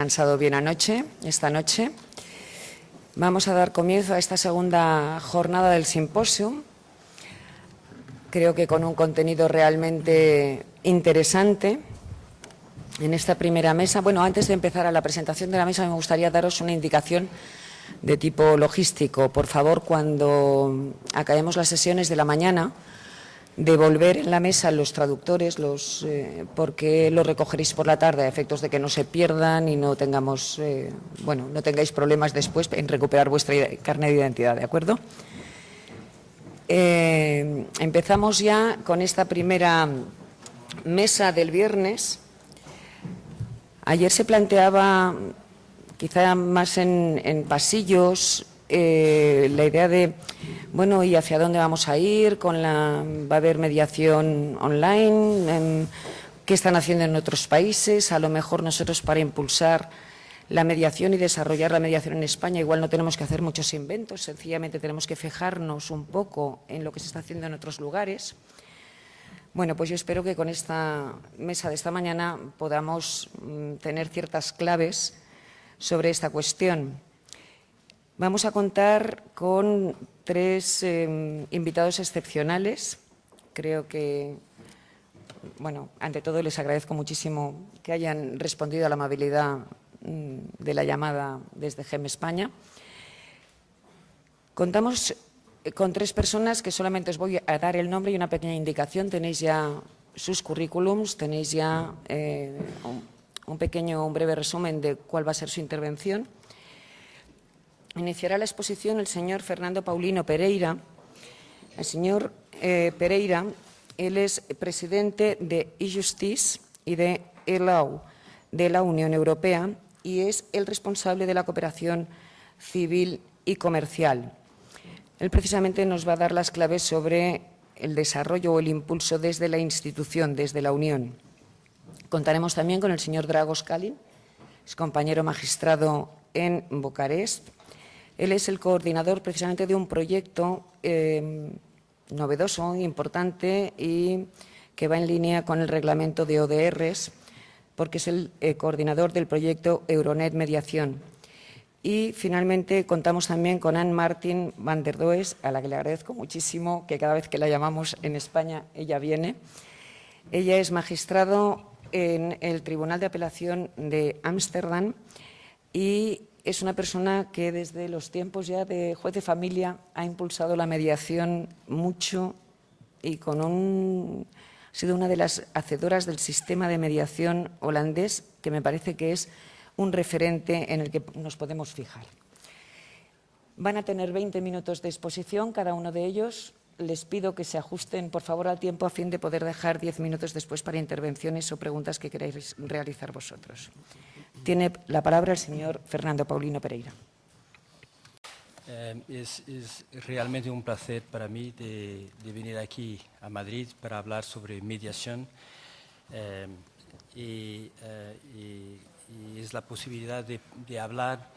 Descansado bien esta noche. Vamos a dar comienzo a esta segunda jornada del simposio. Creo que con un contenido realmente interesante. En esta primera mesa, bueno, antes de empezar a la presentación de la mesa, me gustaría daros una indicación de tipo logístico. Por favor, cuando acabemos las sesiones de la mañana, devolver en la mesa los traductores, porque los recogeréis por la tarde a efectos de que no se pierdan y no tengamos, no tengáis problemas después en recuperar vuestra carnet de identidad, ¿de acuerdo? Empezamos ya con esta primera mesa del viernes. Ayer se planteaba, quizá más en pasillos, la idea de, bueno, ¿y hacia dónde vamos a ir? ¿Va a haber mediación online? ¿Qué están haciendo en otros países? A lo mejor nosotros, para impulsar la mediación y desarrollar la mediación en España, igual no tenemos que hacer muchos inventos, sencillamente tenemos que fijarnos un poco en lo que se está haciendo en otros lugares. Bueno, pues yo espero que con esta mesa de esta mañana podamos tener ciertas claves sobre esta cuestión. Vamos a contar con tres invitados excepcionales. Creo que, bueno, ante todo les agradezco muchísimo que hayan respondido a la amabilidad de la llamada desde GEM España. Contamos con tres personas que solamente os voy a dar el nombre y una pequeña indicación. Tenéis ya sus currículums, tenéis ya un breve resumen de cuál va a ser su intervención. Iniciará la exposición el señor Fernando Paulino Pereira. El señor Pereira, él es presidente de eJustice y de eLaw de la Unión Europea y es el responsable de la cooperación civil y comercial. Él precisamente nos va a dar las claves sobre el desarrollo o el impulso desde la institución, desde la Unión. Contaremos también con el señor Dragos Kalin, es compañero magistrado en Bucarest. Él es el coordinador precisamente de un proyecto novedoso, importante y que va en línea con el reglamento de ODRs, porque es el coordinador del proyecto Euronet Mediación. Y finalmente contamos también con Anne-Martin van der Does, a la que le agradezco muchísimo que cada vez que la llamamos en España ella viene. Ella es magistrado en el Tribunal de Apelación de Ámsterdam y es una persona que desde los tiempos ya de juez de familia ha impulsado la mediación mucho y ha sido una de las hacedoras del sistema de mediación holandés, que me parece que es un referente en el que nos podemos fijar. Van a tener 20 minutos de exposición cada uno de ellos. Les pido que se ajusten, por favor, al tiempo a fin de poder dejar 10 minutos después para intervenciones o preguntas que queráis realizar vosotros. Tiene la palabra el señor Fernando Paulino Pereira. Es realmente un placer para mí de venir aquí a Madrid para hablar sobre mediación y es la posibilidad de hablar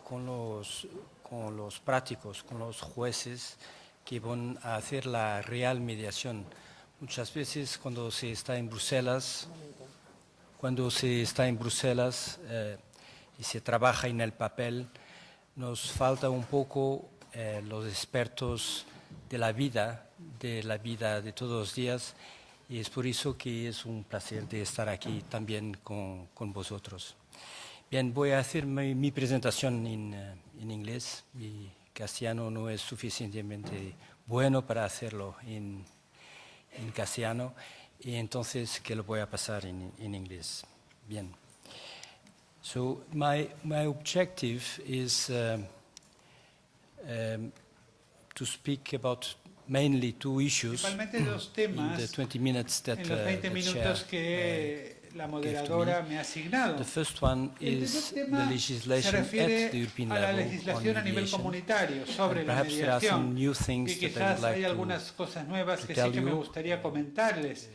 con los prácticos, con los jueces que van a hacer la real mediación. Muchas veces cuando se está en Bruselas, y se trabaja en el papel, nos falta un poco los expertos de la vida de todos los días, y es por eso que es un placer de estar aquí también con vosotros. Bien, voy a hacer mi presentación en inglés. Mi castellano no es suficientemente bueno para hacerlo en castellano, y entonces que lo voy a pasar en inglés. Bien. So my objective is to speak about mainly two issues in the 20 minutes that the chair la moderadora me ha asignado. The first one is the legislation at the European a la level legislación on a nivel mediation. comunitario sobre la Perhaps there are some mediación. new things Y that I quizás would like hay algunas cosas nuevas que sí que me gustaría comentarles.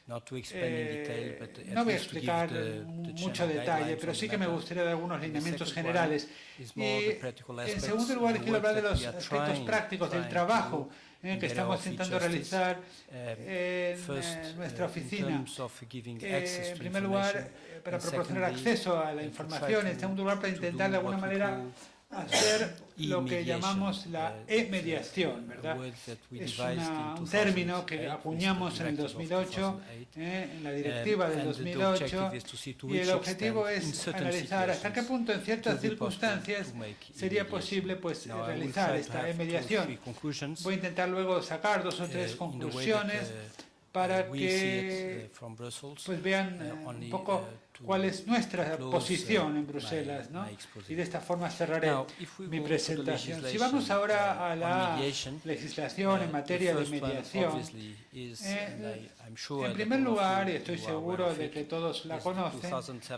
Not to explain in detail, but at No voy a least to give explicar the mucho general detalle, guidelines pero on sí the que me matter. gustaría dar algunos lineamientos second generales. one is more Y the practical en aspects segundo of lugar, the quiero work hablar de that los we are aspectos trying prácticos del to trabajo que estamos intentando realizar en nuestra oficina. En primer lugar, para proporcionar acceso a la información, en segundo lugar, para intentar de alguna manera hacer lo que llamamos la e-mediación, ¿verdad? Es un término que acuñamos en el 2008, en la directiva del 2008, y el objetivo es analizar hasta qué punto en ciertas circunstancias sería posible realizar esta e-mediación. Voy a intentar luego sacar 2 o 3 conclusiones para que vean un poco cuál es nuestra posición en Bruselas, ¿no? Y de esta forma cerraré mi presentación. Si vamos ahora a la legislación en materia de mediación, en primer lugar, y estoy seguro de que todos la conocen,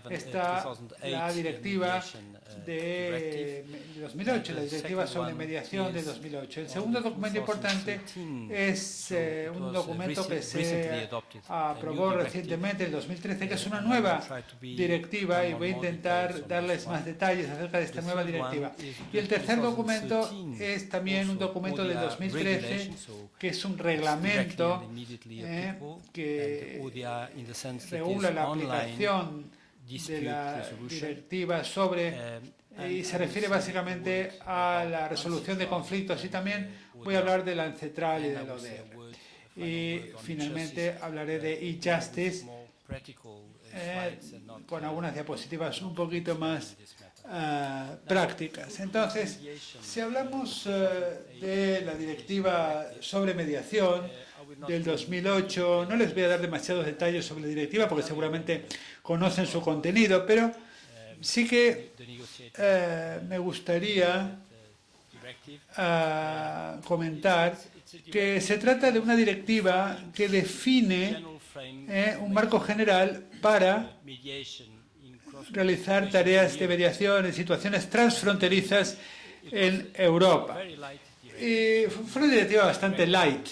está la directiva de 2008, la directiva sobre mediación de 2008. El segundo documento importante es un documento que se aprobó recientemente, en 2013, que es una nueva directiva, y voy a intentar darles más detalles acerca de esta nueva directiva. Y el tercer documento es también un documento del 2013, que es un reglamento que regula la aplicación de la directiva y se refiere básicamente a la resolución de conflictos, y también voy a hablar del Ancetral y del ODR. Y finalmente hablaré de e-justice con algunas diapositivas un poquito más prácticas. Entonces, si hablamos de la directiva sobre mediación del 2008, no les voy a dar demasiados detalles sobre la directiva porque seguramente conocen su contenido, pero sí que me gustaría comentar que se trata de una directiva que define un marco general para realizar tareas de mediación en situaciones transfronterizas en Europa. Y fue una directiva bastante light,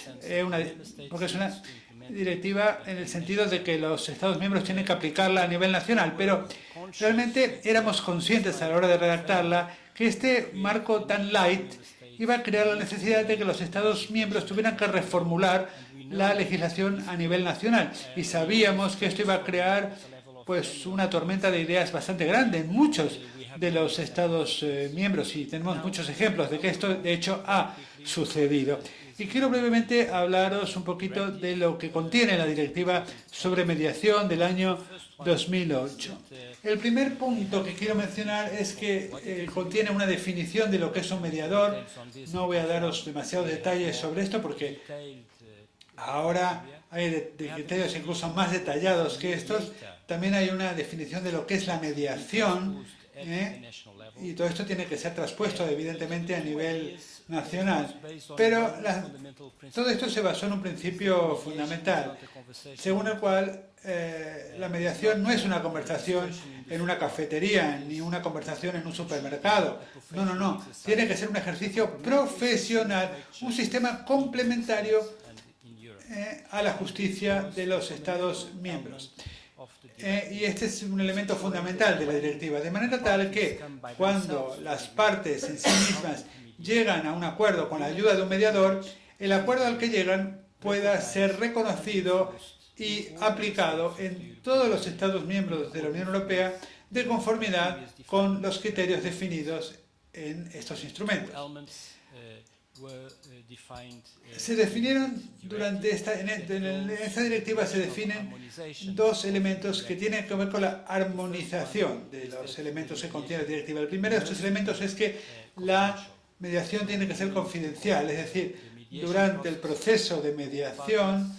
porque es una directiva en el sentido de que los Estados miembros tienen que aplicarla a nivel nacional, pero realmente éramos conscientes a la hora de redactarla que este marco tan light iba a crear la necesidad de que los Estados miembros tuvieran que reformular la legislación a nivel nacional. Y sabíamos que esto iba a crear una tormenta de ideas bastante grande en muchos de los Estados miembros, y tenemos muchos ejemplos de que esto de hecho ha sucedido. Y quiero brevemente hablaros un poquito de lo que contiene la directiva sobre mediación del año 2008. El primer punto que quiero mencionar es que contiene una definición de lo que es un mediador. No voy a daros demasiados detalles sobre esto porque ahora hay criterios incluso más detallados que estos. También hay una definición de lo que es la mediación, y todo esto tiene que ser traspuesto evidentemente a nivel nacional. Pero todo esto se basó en un principio fundamental, según el cual la mediación no es una conversación en una cafetería ni una conversación en un supermercado. No. Tiene que ser un ejercicio profesional, un sistema complementario a la justicia de los Estados miembros. Y este es un elemento fundamental de la directiva, de manera tal que cuando las partes en sí mismas llegan a un acuerdo con la ayuda de un mediador, el acuerdo al que llegan pueda ser reconocido y aplicado en todos los Estados miembros de la Unión Europea de conformidad con los criterios definidos en estos instrumentos. Se definieron en esta directiva se definen 2 elementos que tienen que ver con la armonización de los elementos que contiene la directiva. El primero de estos elementos es que la mediación tiene que ser confidencial, es decir, durante el proceso de mediación,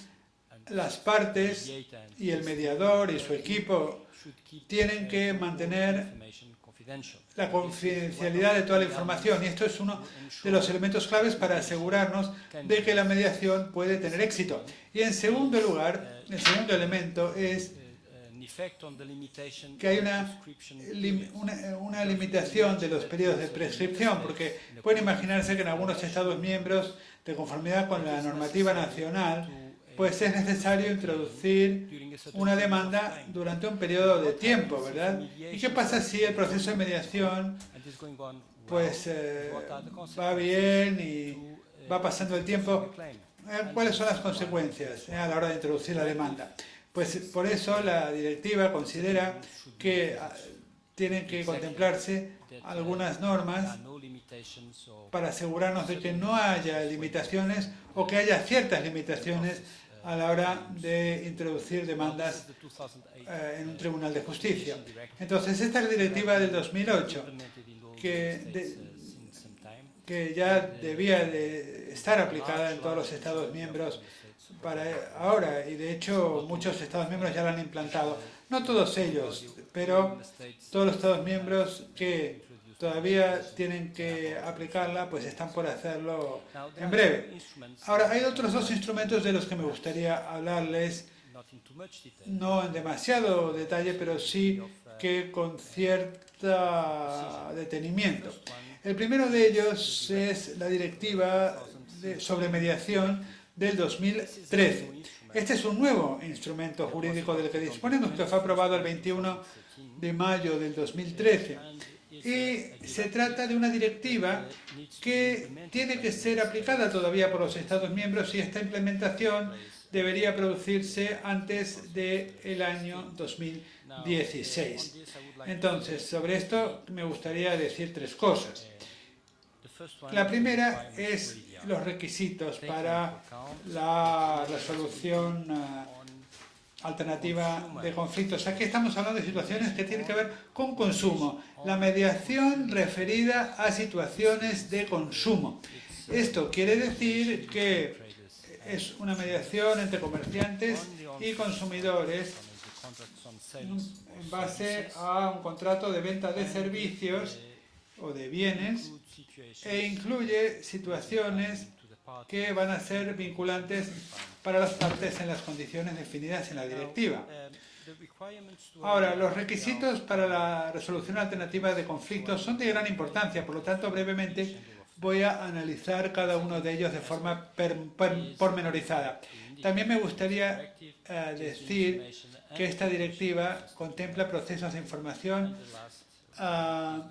las partes y el mediador y su equipo tienen que mantener la confidencialidad de toda la información, y esto es uno de los elementos claves para asegurarnos de que la mediación puede tener éxito. Y en segundo lugar, el segundo elemento es que hay una limitación de los periodos de prescripción, porque pueden imaginarse que en algunos Estados miembros, de conformidad con la normativa nacional, pues es necesario introducir una demanda durante un periodo de tiempo, ¿verdad? ¿Y qué pasa si el proceso de mediación va bien y va pasando el tiempo, ¿cuáles son las consecuencias a la hora de introducir la demanda? Pues por eso la directiva considera que tienen que contemplarse algunas normas para asegurarnos de que no haya limitaciones o que haya ciertas limitaciones a la hora de introducir demandas en un tribunal de justicia. Entonces, esta es la directiva del 2008, que ya debía de estar aplicada en todos los Estados miembros para ahora, y de hecho muchos Estados miembros ya la han implantado. No todos ellos, pero todos los Estados miembros que todavía tienen que aplicarla, pues están por hacerlo en breve. Ahora, hay otros dos instrumentos de los que me gustaría hablarles, no en demasiado detalle, pero sí que con cierto detenimiento. El primero de ellos es la directiva sobre mediación del 2013. Este es un nuevo instrumento jurídico del que disponemos, que fue aprobado el 21 de mayo del 2013. Y se trata de una directiva que tiene que ser aplicada todavía por los Estados miembros y esta implementación debería producirse antes del año 2016. Entonces, sobre esto me gustaría decir tres cosas. La primera es los requisitos para la resolución alternativa de conflictos. Aquí estamos hablando de situaciones que tienen que ver con consumo. La mediación referida a situaciones de consumo. Esto quiere decir que es una mediación entre comerciantes y consumidores en base a un contrato de venta de servicios o de bienes e incluye situaciones que van a ser vinculantes para las partes en las condiciones definidas en la directiva. Ahora, los requisitos para la resolución alternativa de conflictos son de gran importancia, por lo tanto, brevemente voy a analizar cada uno de ellos de forma pormenorizada. También me gustaría decir que esta directiva contempla procesos de información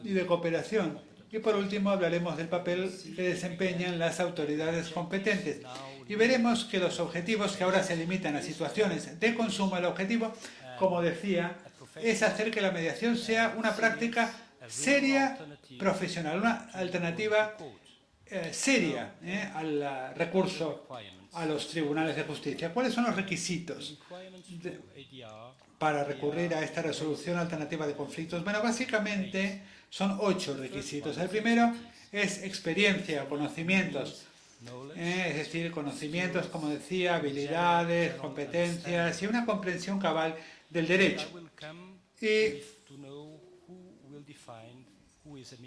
y de cooperación. Y por último hablaremos del papel que desempeñan las autoridades competentes. Y veremos que los objetivos que ahora se limitan a situaciones de consumo, el objetivo, como decía, es hacer que la mediación sea una práctica seria, profesional, una alternativa seria al recurso a los tribunales de justicia. ¿Cuáles son los requisitos para recurrir a esta resolución alternativa de conflictos? Bueno, básicamente son 8 requisitos. El primero es experiencia, conocimientos, es decir, conocimientos, como decía, habilidades, competencias y una comprensión cabal del derecho.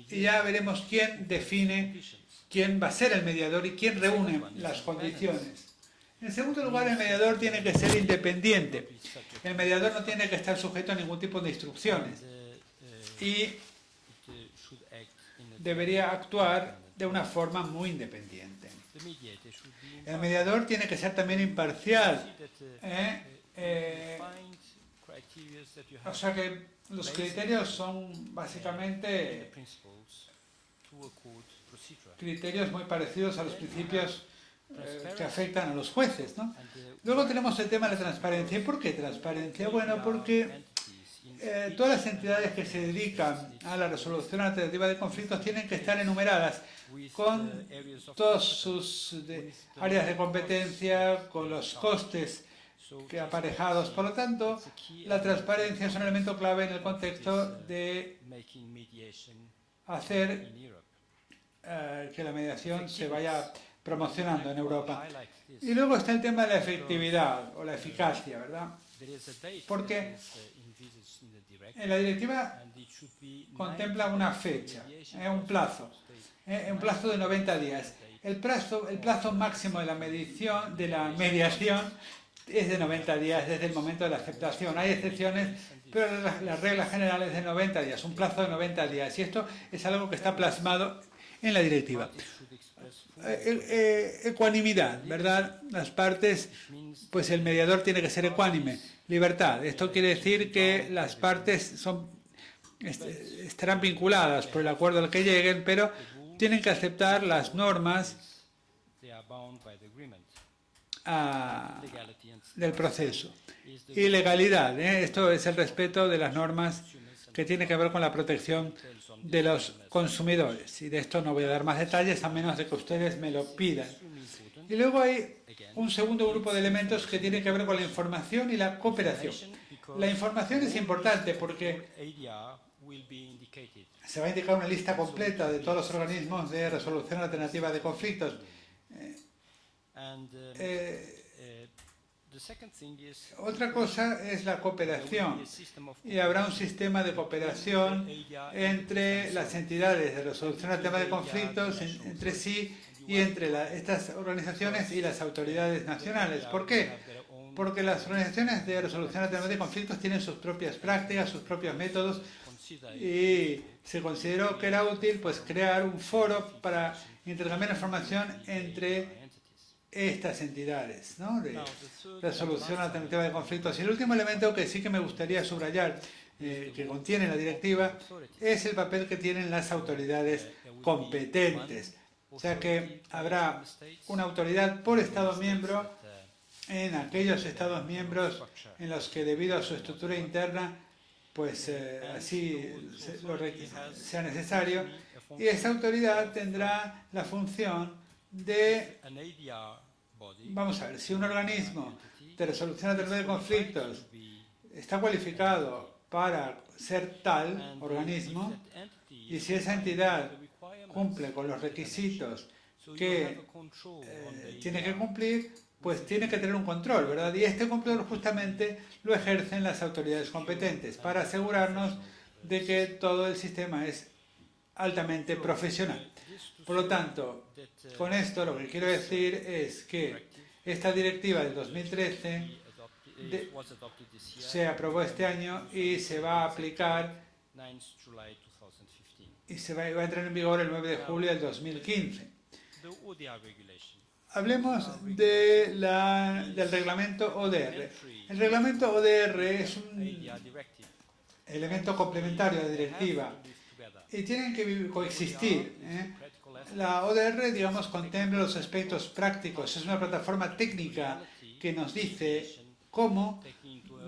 Y ya veremos quién define quién va a ser el mediador y quién reúne las condiciones. En segundo lugar, el mediador tiene que ser independiente. El mediador no tiene que estar sujeto a ningún tipo de instrucciones y debería actuar de una forma muy independiente. El mediador tiene que ser también imparcial. O sea que los criterios son básicamente criterios muy parecidos a los principios que afectan a los jueces, ¿no? Luego tenemos el tema de la transparencia. ¿Y por qué transparencia? Bueno, porque todas las entidades que se dedican a la resolución alternativa de conflictos tienen que estar enumeradas con todas sus áreas de competencia, con los costes que aparejados. Por lo tanto, la transparencia es un elemento clave en el contexto de hacer que la mediación se vaya promocionando en Europa. Y luego está el tema de la efectividad o la eficacia, ¿verdad? Porque en la directiva contempla una fecha, un plazo de 90 días. El plazo máximo de la mediación es de 90 días desde el momento de la aceptación. Hay excepciones, pero la regla general es de 90 días, un plazo de 90 días. Y esto es algo que está plasmado en la directiva. Ecuanimidad, ¿verdad? Las partes, pues el mediador tiene que ser ecuánime. Libertad. Esto quiere decir que las partes estarán vinculadas por el acuerdo al que lleguen, pero tienen que aceptar las normas del proceso. Y legalidad, esto es el respeto de las normas que tiene que ver con la protección de los consumidores. Y de esto no voy a dar más detalles a menos de que ustedes me lo pidan. Y luego hay un segundo grupo de elementos que tiene que ver con la información y la cooperación. La información es importante porque se va a indicar una lista completa de todos los organismos de resolución alternativa de conflictos. Otra cosa es la cooperación, y habrá un sistema de cooperación entre las entidades de resolución alternativa de conflictos, entre sí y entre estas organizaciones y las autoridades nacionales. ¿Por qué? Porque las organizaciones de resolución alternativa de conflictos tienen sus propias prácticas, sus propios métodos, y se consideró que era útil pues crear un foro para intercambiar información entre estas entidades, ¿no?, de resolución alternativa de conflictos. Y el último elemento que sí que me gustaría subrayar, que contiene la directiva, es el papel que tienen las autoridades competentes. O sea que habrá una autoridad por Estado miembro en aquellos Estados miembros en los que, debido a su estructura interna, pues así sea necesario, y esa autoridad tendrá la función de, vamos a ver, si un organismo de resolución alternativa de conflictos está cualificado para ser tal organismo, y si esa entidad cumple con los requisitos que tiene que cumplir, pues tiene que tener un control, ¿verdad? Y este control justamente lo ejercen las autoridades competentes para asegurarnos de que todo el sistema es altamente profesional. Por lo tanto, con esto lo que quiero decir es que esta directiva del 2013 se aprobó este año y se va a aplicar y va a entrar en vigor el 9 de julio del 2015. Hablemos del reglamento ODR. El reglamento ODR es un elemento complementario a la directiva y tienen que coexistir. La ODR, digamos, contempla los aspectos prácticos. Es una plataforma técnica que nos dice cómo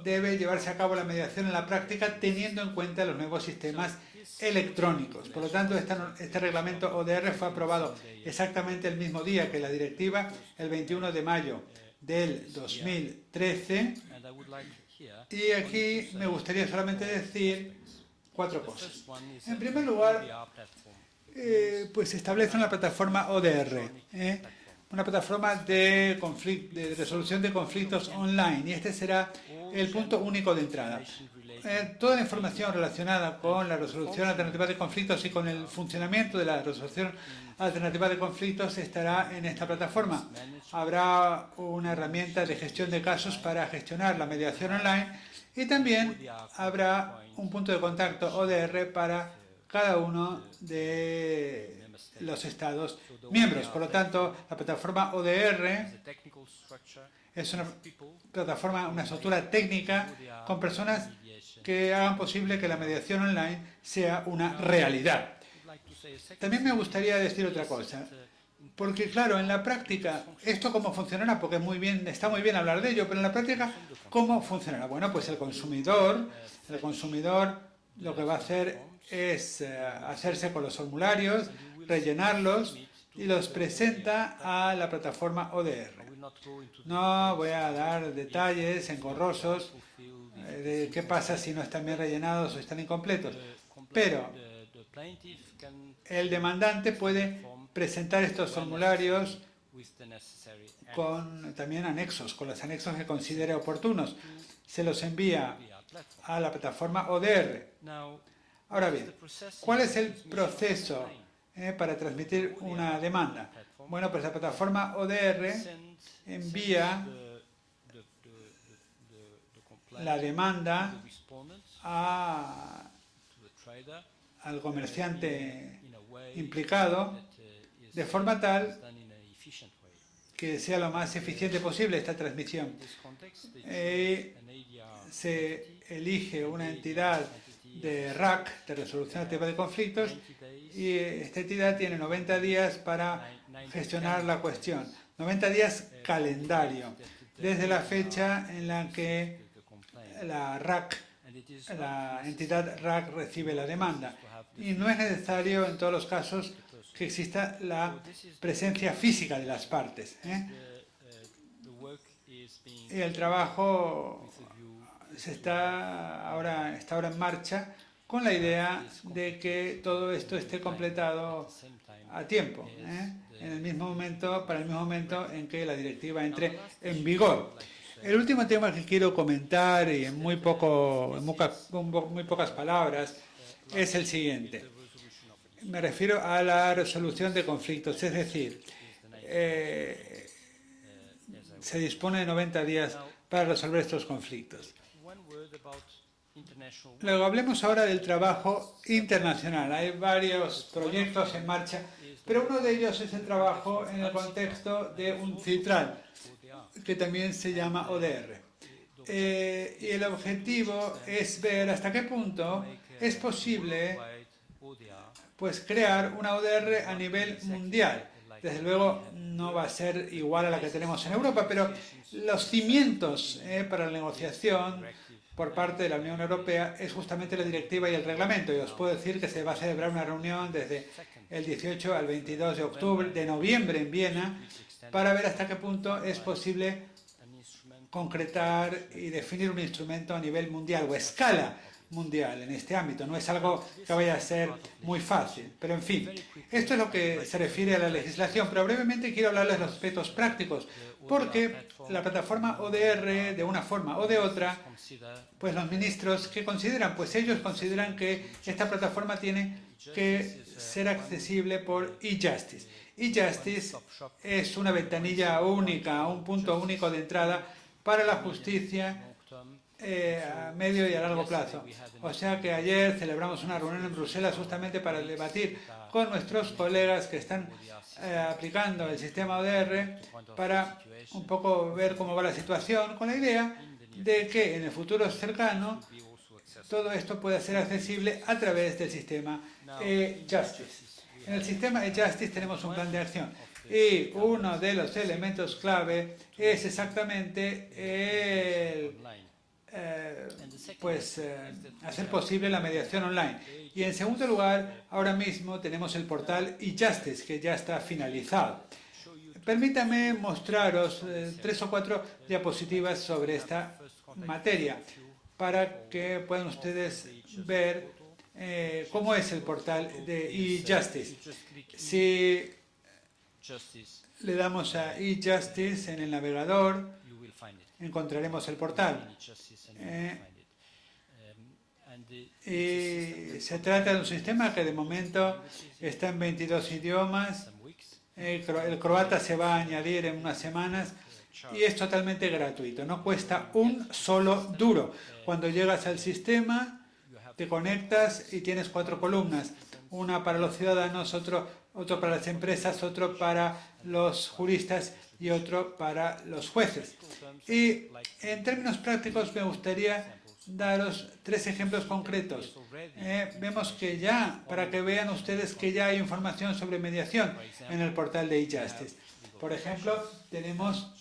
debe llevarse a cabo la mediación en la práctica teniendo en cuenta los nuevos sistemas electrónicos. Por lo tanto, este reglamento ODR fue aprobado exactamente el mismo día que la directiva, el 21 de mayo del 2013. Y aquí me gustaría solamente decir 4 cosas. En primer lugar, pues establece una plataforma ODR, una plataforma de resolución de conflictos online, y este será el punto único de entrada. Toda la información relacionada con la resolución alternativa de conflictos y con el funcionamiento de la resolución alternativa de conflictos estará en esta plataforma. Habrá una herramienta de gestión de casos para gestionar la mediación online, y también habrá un punto de contacto ODR para cada uno de los Estados miembros. Por lo tanto, la plataforma ODR es una plataforma, una estructura técnica con personas que hagan posible que la mediación online sea una realidad. También me gustaría decir otra cosa, porque claro, en la práctica, ¿esto cómo funcionará? Porque está muy bien hablar de ello, pero en la práctica, ¿cómo funcionará? Bueno, pues el consumidor lo que va a hacer es hacerse con los formularios, rellenarlos y los presenta a la plataforma ODR. No voy a dar detalles engorrosos de qué pasa si no están bien rellenados o están incompletos, pero el demandante puede presentar estos formularios con también anexos, con los anexos que considere oportunos. Se los envía a la plataforma ODR. Ahora bien, ¿cuál es el proceso para transmitir una demanda? Bueno, pues la plataforma ODR envía la demanda al comerciante implicado de forma tal que sea lo más eficiente posible esta transmisión. Se elige una entidad de RAC, de resolución activa de conflictos, y esta entidad tiene 90 días para gestionar la cuestión. 90 días calendario, desde la fecha en la que la RAC, la entidad RAC recibe la demanda. Y no es necesario en todos los casos que exista la presencia física de las partes. Y el trabajo está ahora en marcha con la idea de que todo esto esté completado a tiempo, en el mismo momento, para el mismo momento en que la directiva entre en vigor. El último tema que quiero comentar, y en muy pocas palabras, es el siguiente. Me refiero a la resolución de conflictos, es decir, se dispone de 90 días para resolver estos conflictos. Luego hablemos ahora del trabajo internacional. Hay varios proyectos en marcha, pero uno de ellos es el trabajo en el contexto de un CITRAL, que también se llama ODR. Y el objetivo es ver hasta qué punto es posible pues, crear una ODR a nivel mundial. Desde luego no va a ser igual a la que tenemos en Europa, pero los cimientos para la negociación por parte de la Unión Europea es justamente la directiva y el reglamento. Y os puedo decir que se va a celebrar una reunión desde el 18 al 22 de noviembre en Viena para ver hasta qué punto es posible concretar y definir un instrumento a nivel mundial o escala mundial en este ámbito. No es algo que vaya a ser muy fácil, pero en fin, esto es lo que se refiere a la legislación, pero brevemente quiero hablarles de los aspectos prácticos, porque la plataforma ODR, de una forma o de otra, pues los ministros, ¿qué consideran? Pues ellos consideran que esta plataforma tiene que ser accesible por e-Justice. E-Justice es una ventanilla única, un punto único de entrada para la justicia a medio y a largo plazo. O sea que ayer celebramos una reunión en Bruselas justamente para debatir con nuestros colegas que están aplicando el sistema ODR para un poco ver cómo va la situación, con la idea de que en el futuro cercano todo esto pueda ser accesible a través del sistema e-Justice. En el sistema e-Justice tenemos un plan de acción y uno de los elementos clave es exactamente hacer posible la mediación online. Y en segundo lugar, ahora mismo tenemos el portal e-Justice, que ya está finalizado. Permítame mostraros 3 o 4 diapositivas sobre esta materia, para que puedan ustedes ver cómo es el portal de e-Justice. Si le damos a e-Justice en el navegador, encontraremos el portal. Y se trata de un sistema que de momento está en 22 idiomas. El croata se va a añadir en unas semanas y es totalmente gratuito. No cuesta un solo duro. Cuando llegas al sistema, te conectas y tienes 4 columnas. Una para los ciudadanos, otro para las empresas, otro para los juristas y otro para los jueces. Y en términos prácticos me gustaría daros 3 ejemplos concretos. Vemos que ya, para que vean ustedes que ya hay información sobre mediación en el portal de e-Justice. Por ejemplo, tenemos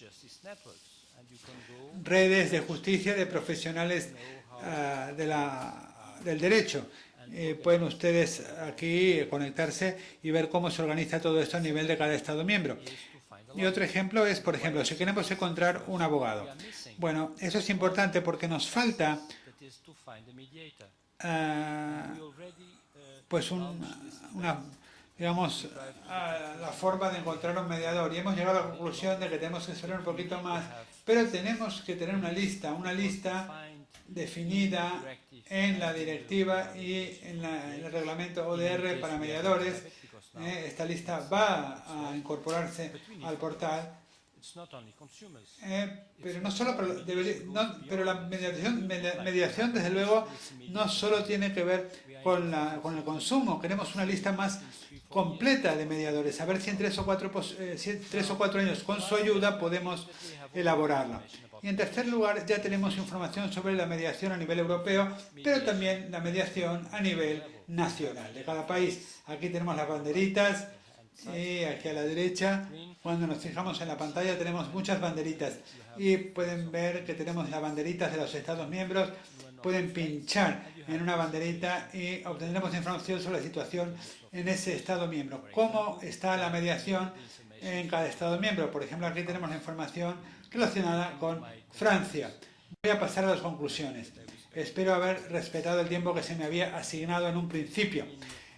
redes de justicia de profesionales del derecho. Pueden ustedes aquí conectarse y ver cómo se organiza todo esto a nivel de cada Estado miembro. Y otro ejemplo es, por ejemplo, si queremos encontrar un abogado. Bueno, eso es importante porque nos falta pues digamos, la forma de encontrar un mediador. Y hemos llegado a la conclusión de que tenemos que esperar un poquito más, pero tenemos que tener una lista definida en la directiva y en el reglamento ODR para mediadores. Esta lista va a incorporarse al portal, pero no solo, pero la mediación desde luego no solo tiene que ver con el consumo. Queremos una lista más completa de mediadores, a ver si en 3 o 4 años con su ayuda podemos elaborarla. Y en tercer lugar, ya tenemos información sobre la mediación a nivel europeo, pero también la mediación a nivel nacional de cada país. Aquí tenemos las banderitas y aquí a la derecha, cuando nos fijamos en la pantalla, tenemos muchas banderitas y pueden ver que tenemos las banderitas de los Estados miembros. Pueden pinchar en una banderita y obtendremos información sobre la situación en ese Estado miembro. ¿Cómo está la mediación en cada Estado miembro? Por ejemplo, aquí tenemos la información relacionada con Francia. Voy a pasar a las conclusiones. Espero haber respetado el tiempo que se me había asignado en un principio.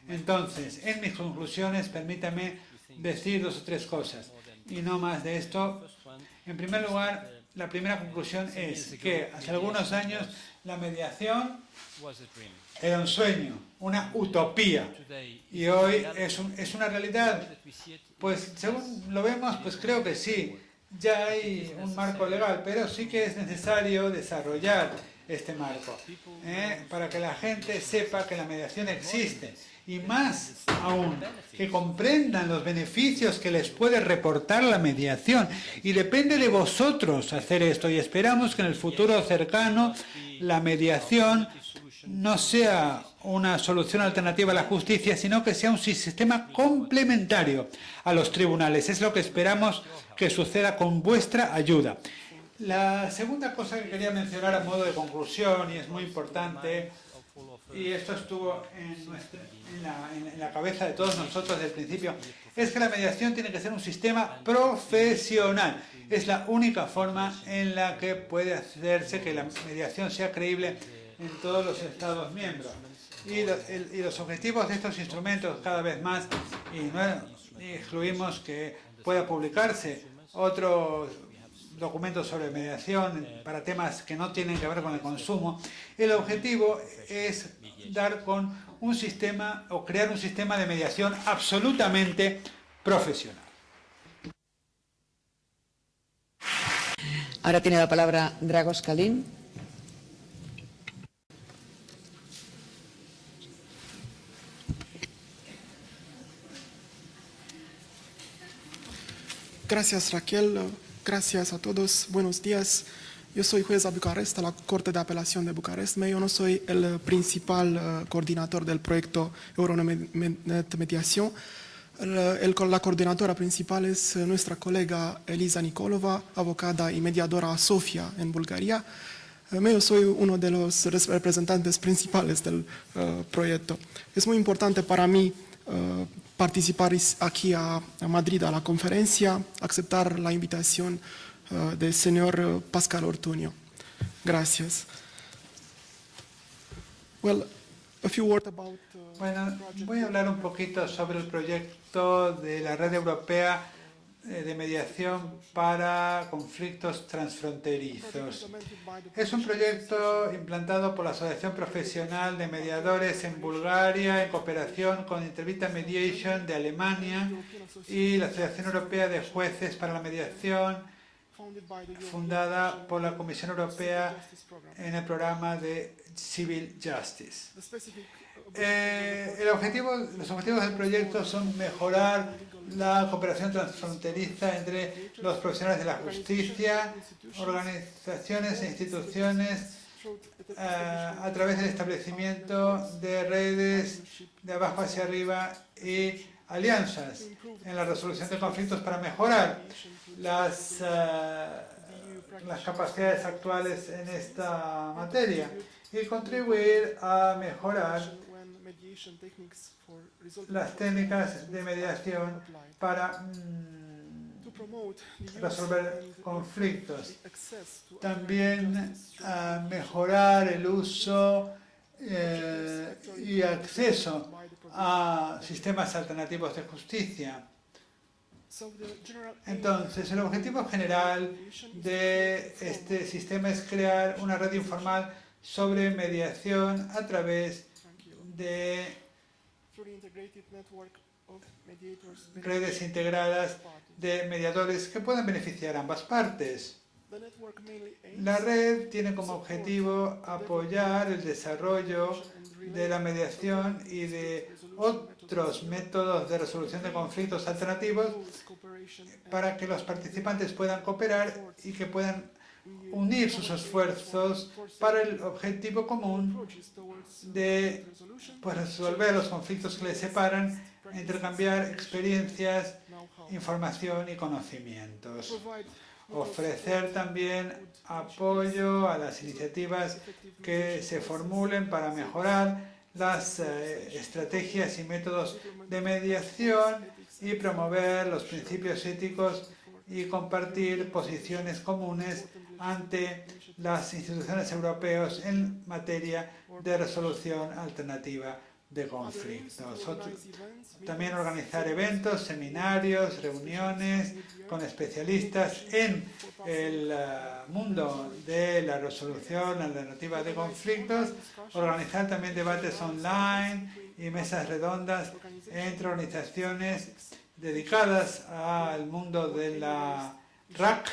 Entonces, en mis conclusiones, permítame decir 2 o 3 cosas. Y no más de esto. En primer lugar, la primera conclusión es que hace algunos años la mediación era un sueño, una utopía. Y hoy es una realidad. Pues según lo vemos, pues creo que sí. Ya hay un marco legal, pero sí que es necesario desarrollar este marco para que la gente sepa que la mediación existe. Y más aún, que comprendan los beneficios que les puede reportar la mediación. Y depende de vosotros hacer esto. Y esperamos que en el futuro cercano la mediación no sea una solución alternativa a la justicia, sino que sea un sistema complementario a los tribunales. Es lo que esperamos que suceda con vuestra ayuda. La segunda cosa que quería mencionar a modo de conclusión, y es muy importante, y esto estuvo en la cabeza de todos nosotros desde el principio, es que la mediación tiene que ser un sistema profesional. Es la única forma en la que puede hacerse que la mediación sea creíble en todos los Estados miembros. Y los objetivos de estos instrumentos cada vez más, y no excluimos que pueda publicarse otros documentos sobre mediación para temas que no tienen que ver con el consumo. El objetivo es dar con un sistema o crear un sistema de mediación absolutamente profesional. Ahora tiene la palabra Dragos Kalin. Gracias, Raquel. Gracias a todos. Buenos días. Yo soy juez a Bucarest, a la Corte de Apelación de Bucarest. Yo no soy el principal coordinador del proyecto Euronet Mediación. La coordinadora principal es nuestra colega Elisa Nikolova, abogada y mediadora a Sofia, en Bulgaria. Yo soy uno de los representantes principales del proyecto. Es muy importante para mí participar aquí a Madrid a la conferencia, aceptar la invitación del señor Pascal Ortuño. Gracias. Well, a few words about, bueno, voy a hablar un poquito sobre el proyecto de la Red Europea de Mediación para Conflictos Transfronterizos. Es un proyecto implantado por la Asociación Profesional de Mediadores en Bulgaria en cooperación con Intervita Mediation de Alemania y la Asociación Europea de Jueces para la Mediación, fundada por la Comisión Europea en el programa de Civil Justice. Los objetivos del proyecto son mejorar la cooperación transfronteriza entre los profesionales de la justicia, organizaciones e instituciones a través del establecimiento de redes de abajo hacia arriba y alianzas en la resolución de conflictos para mejorar las capacidades actuales en esta materia y contribuir a mejorar las técnicas de mediación para resolver conflictos. También mejorar el uso y acceso a sistemas alternativos de justicia. Entonces, el objetivo general de este sistema es crear una red informal sobre mediación a través de redes integradas de mediadores que puedan beneficiar a ambas partes. La red tiene como objetivo apoyar el desarrollo de la mediación y de otros métodos de resolución de conflictos alternativos para que los participantes puedan cooperar y que puedan unir sus esfuerzos para el objetivo común de resolver los conflictos que les separan, intercambiar experiencias, información y conocimientos. Ofrecer también apoyo a las iniciativas que se formulen para mejorar las estrategias y métodos de mediación y promover los principios éticos y compartir posiciones comunes ante las instituciones europeas en materia de resolución alternativa de conflictos. También organizar eventos, seminarios, reuniones con especialistas en el mundo de la resolución alternativa de conflictos, organizar también debates online y mesas redondas entre organizaciones dedicadas al mundo de la RAC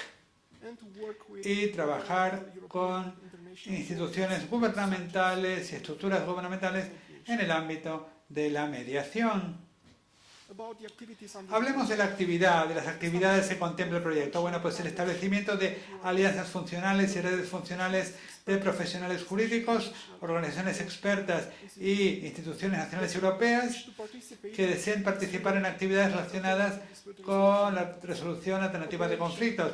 y trabajar con instituciones gubernamentales y estructuras gubernamentales en el ámbito de la mediación. Hablemos de la actividad, de las actividades que contempla el proyecto. Bueno, pues el establecimiento de alianzas funcionales y redes funcionales de profesionales jurídicos, organizaciones expertas y instituciones nacionales y europeas que deseen participar en actividades relacionadas con la resolución alternativa de conflictos.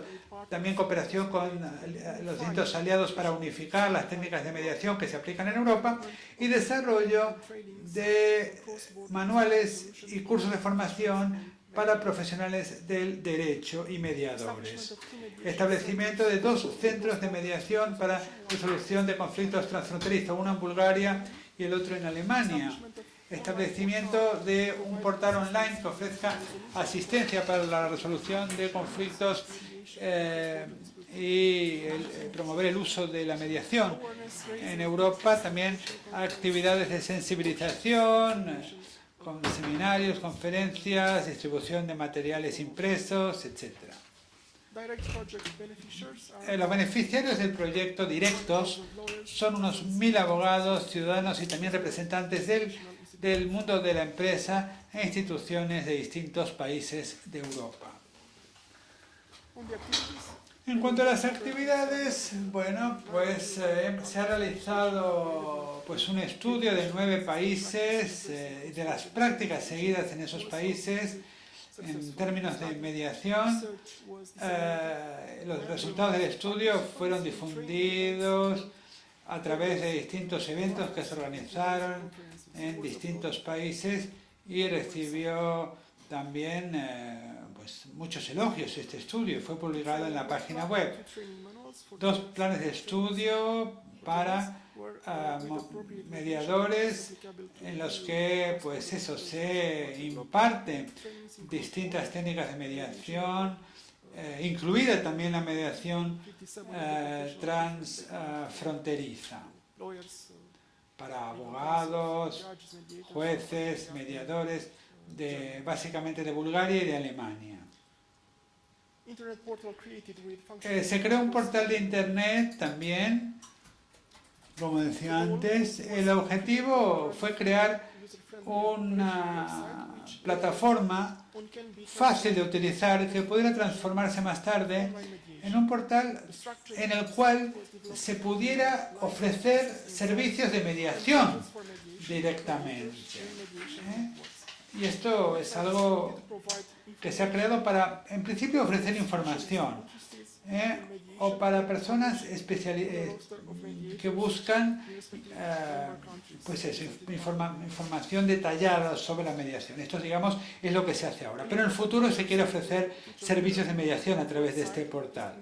También cooperación con los distintos aliados para unificar las técnicas de mediación que se aplican en Europa y desarrollo de manuales y cursos de formación para profesionales del derecho y mediadores. Establecimiento de 2 centros de mediación para resolución de conflictos transfronterizos, uno en Bulgaria y el otro en Alemania. Establecimiento de un portal online que ofrezca asistencia para la resolución de conflictos y promover el uso de la mediación. En Europa también actividades de sensibilización, con seminarios, conferencias, distribución de materiales impresos, etc. Los beneficiarios del proyecto directos son unos 1000 abogados, ciudadanos y también representantes del mundo de la empresa e instituciones de distintos países de Europa. En cuanto a las actividades, bueno, pues se ha realizado pues un estudio de 9 países de las prácticas seguidas en esos países en términos de mediación. Los resultados del estudio fueron difundidos a través de distintos eventos que se organizaron en distintos países y recibió también pues muchos elogios este estudio. Fue publicado en la página web. 2 planes de estudio para mediadores en los que pues eso se imparten distintas técnicas de mediación, incluida también la mediación transfronteriza para abogados, jueces, mediadores básicamente de Bulgaria y de Alemania. Se creó un portal de internet también, como decía antes. El objetivo fue crear una plataforma fácil de utilizar que pudiera transformarse más tarde en un portal en el cual se pudiera ofrecer servicios de mediación directamente. Y esto es algo que se ha creado para, en principio, ofrecer información o para personas que buscan pues eso, información detallada sobre la mediación. Esto, digamos, es lo que se hace ahora. Pero en el futuro se quiere ofrecer servicios de mediación a través de este portal.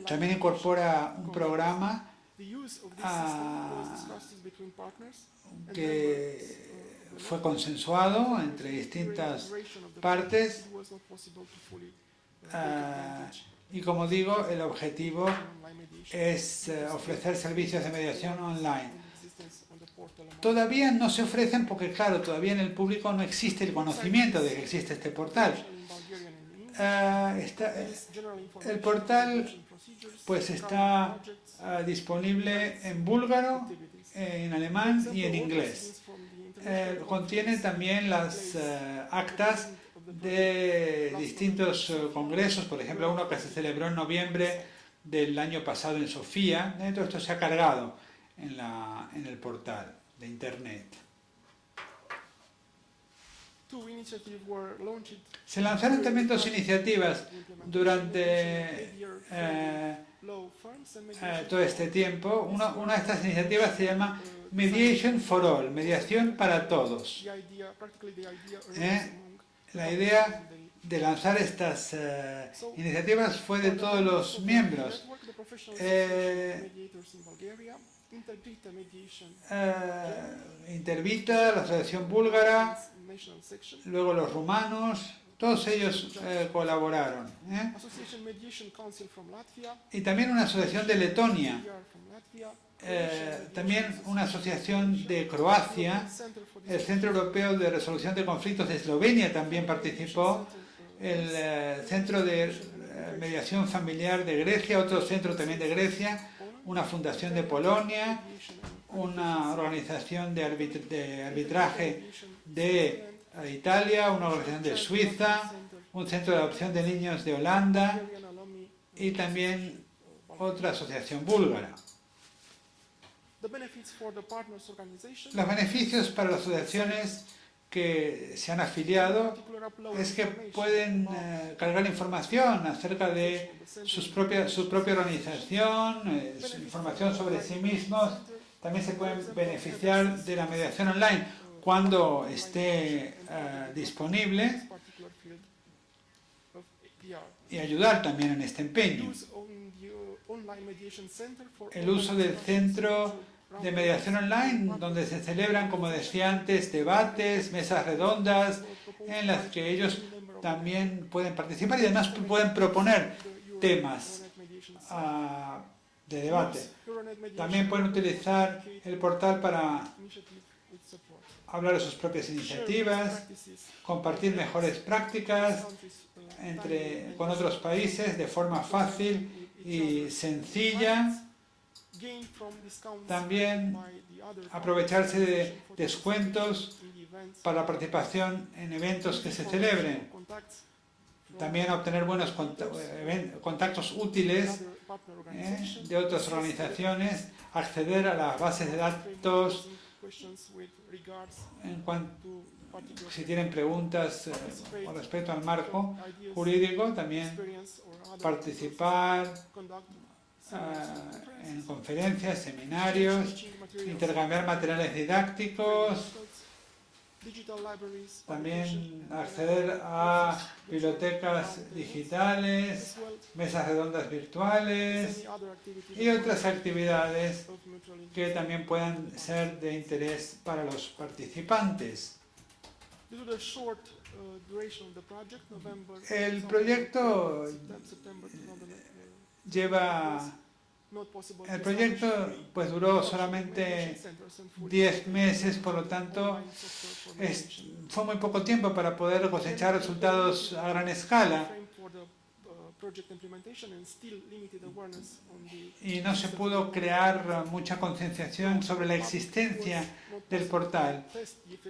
También incorpora un programa que fue consensuado entre distintas partes y, como digo, el objetivo es ofrecer servicios de mediación online. Todavía no se ofrecen porque, claro, todavía en el público no existe el conocimiento de que existe este portal. El portal pues está disponible en búlgaro, en alemán y en inglés. Contiene también las actas de distintos congresos, por ejemplo, uno que se celebró en noviembre del año pasado en Sofía. Todo esto se ha cargado en el portal de Internet. Se lanzaron también dos iniciativas durante todo este tiempo. Una de estas iniciativas se llama Mediation for All, mediación para todos. La idea de lanzar estas iniciativas fue de todos los miembros. Intervita, la Asociación Búlgara, luego los rumanos, todos ellos colaboraron. Y también una asociación de Letonia, también una asociación de Croacia, el Centro Europeo de Resolución de Conflictos de Eslovenia también participó, el Centro de Mediación Familiar de Grecia, otro centro también de Grecia, una fundación de Polonia, una organización de arbitraje de Italia, una organización de Suiza, un centro de adopción de niños de Holanda y también otra asociación búlgara. Los beneficios para las asociaciones que se han afiliado es que pueden cargar información acerca de su propia organización, información sobre sí mismos. También se pueden beneficiar de la mediación online cuando esté disponible y ayudar también en este empeño. El uso del centro de mediación online, donde se celebran, como decía antes, debates, mesas redondas, en las que ellos también pueden participar y además pueden proponer temas de debate. También pueden utilizar el portal para hablar de sus propias iniciativas, compartir mejores prácticas con otros países de forma fácil y sencilla. También aprovecharse de descuentos para la participación en eventos que se celebren. También obtener buenos contactos útiles de otras organizaciones, acceder a las bases de datos si tienen preguntas con respecto al marco jurídico, también participar en conferencias, seminarios, intercambiar materiales didácticos, también acceder a bibliotecas digitales, mesas redondas virtuales y otras actividades que también puedan ser de interés para los participantes. El proyecto pues duró solamente 10 meses, por lo tanto fue muy poco tiempo para poder cosechar resultados a gran escala y no se pudo crear mucha concienciación sobre la existencia del portal,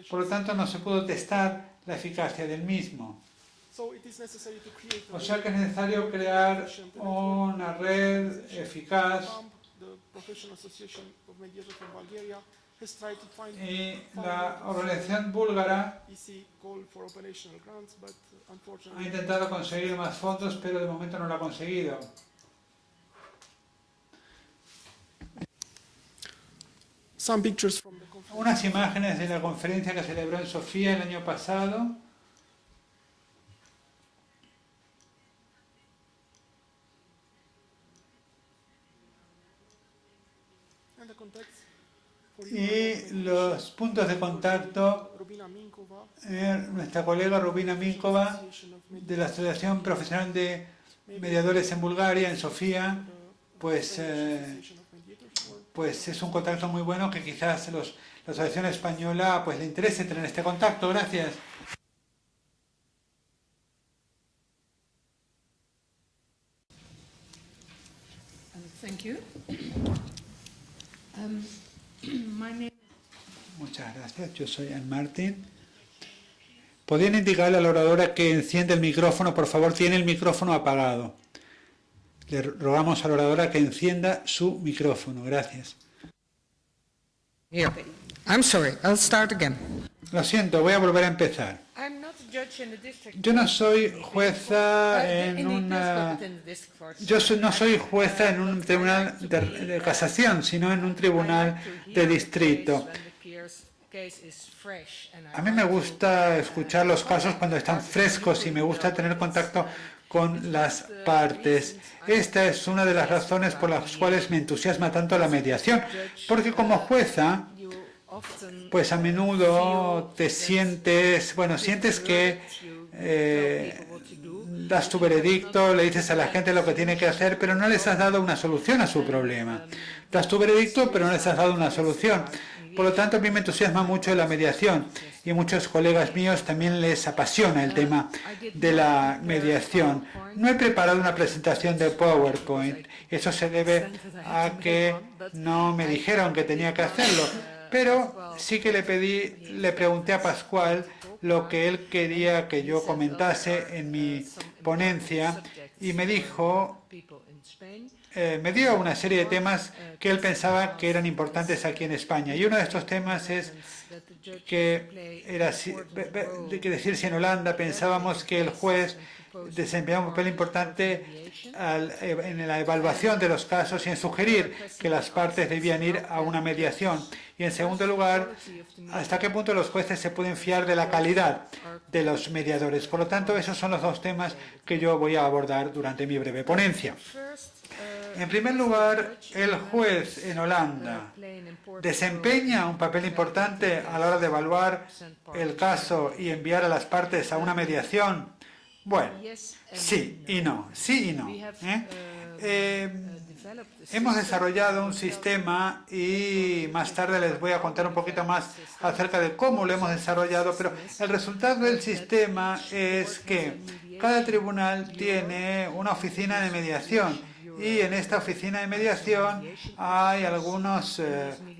por lo tanto no se pudo testar la eficacia del mismo. O sea que es necesario crear una red eficaz y la organización búlgara ha intentado conseguir más fondos, pero de momento no lo ha conseguido. Unas imágenes de la conferencia que celebró en Sofía el año pasado. Y los puntos de contacto, nuestra colega Rubina Minkova, de la Asociación Profesional de Mediadores en Bulgaria, en Sofía, pues es un contacto muy bueno que quizás la Asociación Española pues le interese tener este contacto. Gracias. Thank you. My name... Muchas gracias. Yo soy Anne Martin. ¿Podrían indicarle a la oradora que enciende el micrófono? Por favor, tiene el micrófono apagado. Le rogamos a la oradora que encienda su micrófono. Gracias. Here. I'm sorry. I'll start again. Lo siento, voy a volver a empezar. I'm not a judge in the district. Yo no soy jueza en una... No soy jueza en un tribunal de casación, sino en un tribunal de distrito. A mí me gusta escuchar los casos cuando están frescos y me gusta tener contacto con las partes. Esta es una de las razones por las cuales me entusiasma tanto la mediación, porque como jueza, pues a menudo te sientes, sientes que das tu veredicto, le dices a la gente lo que tiene que hacer, pero no les has dado una solución a su problema. Das tu veredicto, pero no les has dado una solución. Por lo tanto, a mí me entusiasma mucho la mediación y muchos colegas míos también les apasiona el tema de la mediación. No he preparado una presentación de PowerPoint. Eso se debe a que no me dijeron que tenía que hacerlo. Pero sí que le pregunté a Pascual lo que él quería que yo comentase en mi ponencia y me dijo, me dio una serie de temas que él pensaba que eran importantes aquí en España. Y uno de estos temas es que era decir si en Holanda pensábamos que el juez desempeñaba un papel importante en la evaluación de los casos y en sugerir que las partes debían ir a una mediación. Y en segundo lugar, hasta qué punto los jueces se pueden fiar de la calidad de los mediadores. Por lo tanto, esos son los dos temas que yo voy a abordar durante mi breve ponencia. En primer lugar, el juez en Holanda desempeña un papel importante a la hora de evaluar el caso y enviar a las partes a una mediación. Bueno, sí y no, sí y no. Hemos desarrollado un sistema y más tarde les voy a contar un poquito más acerca de cómo lo hemos desarrollado, pero el resultado del sistema es que cada tribunal tiene una oficina de mediación y en esta oficina de mediación hay algunos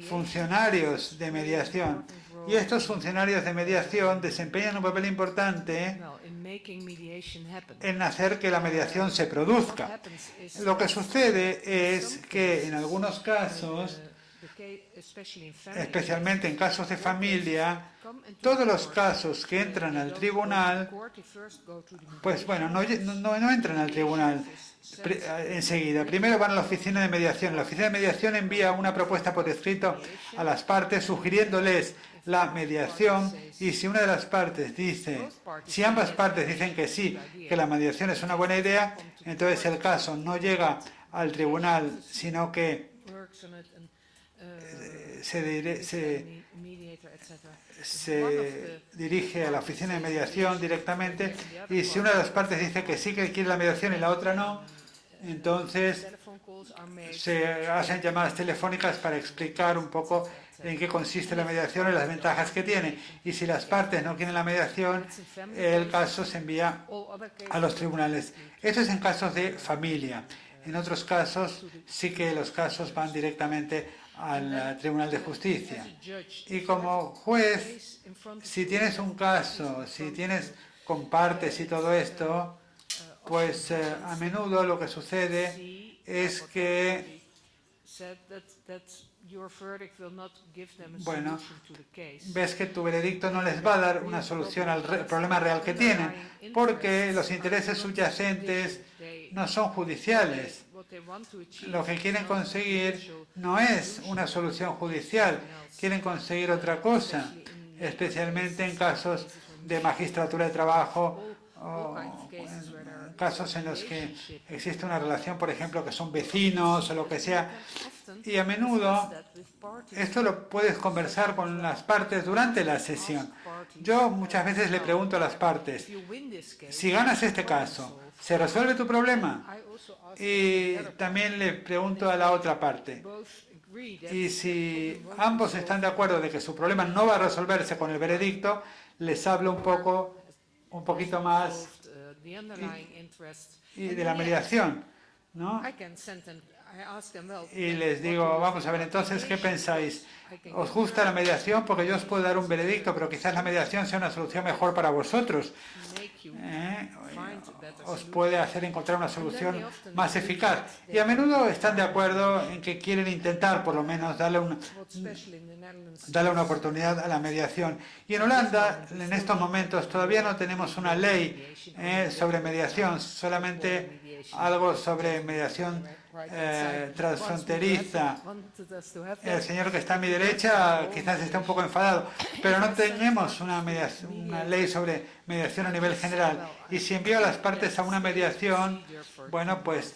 funcionarios de mediación. Y estos funcionarios de mediación desempeñan un papel importante en hacer que la mediación se produzca. Lo que sucede es que en algunos casos, especialmente en casos de familia, todos los casos que entran al tribunal, pues bueno, no entran al tribunal enseguida. Primero van a la oficina de mediación. La oficina de mediación envía una propuesta por escrito a las partes sugiriéndoles la mediación y si una de las partes dice, si ambas partes dicen que sí, que la mediación es una buena idea, entonces el caso no llega al tribunal, sino que se dirige a la oficina de mediación directamente y si una de las partes dice que sí que quiere la mediación y la otra no, entonces se hacen llamadas telefónicas para explicar un poco en qué consiste la mediación y las ventajas que tiene. Y si las partes no quieren la mediación, el caso se envía a los tribunales. Eso es en casos de familia. En otros casos sí que los casos van directamente al Tribunal de Justicia. Y como juez, si tienes un caso, si tienes con partes y todo esto, pues a menudo lo que sucede es que bueno, ves que tu veredicto no les va a dar una solución al problema real que tienen, porque los intereses subyacentes no son judiciales. Lo que quieren conseguir no es una solución judicial, quieren conseguir otra cosa, especialmente en casos de magistratura de trabajo o en casos en los que existe una relación, por ejemplo, que son vecinos o lo que sea. Y a menudo esto lo puedes conversar con las partes durante la sesión. Yo muchas veces le pregunto a las partes, si ganas este caso, ¿se resuelve tu problema? Y también le pregunto a la otra parte. Y si ambos están de acuerdo de que su problema no va a resolverse con el veredicto, les hablo un poquito más y de la mediación, ¿no? y les digo, vamos a ver, entonces, ¿qué pensáis? ¿Os gusta la mediación? Porque yo os puedo dar un veredicto, pero quizás la mediación sea una solución mejor para vosotros. Os puede hacer encontrar una solución más eficaz. Y a menudo están de acuerdo en que quieren intentar, por lo menos, darle una oportunidad a la mediación. Y en Holanda, en estos momentos, todavía no tenemos una ley sobre mediación, solamente algo sobre mediación transfronteriza. El señor que está a mi derecha quizás esté un poco enfadado, pero no tenemos una ley sobre mediación a nivel general. Y si envío a las partes a una mediación, bueno, pues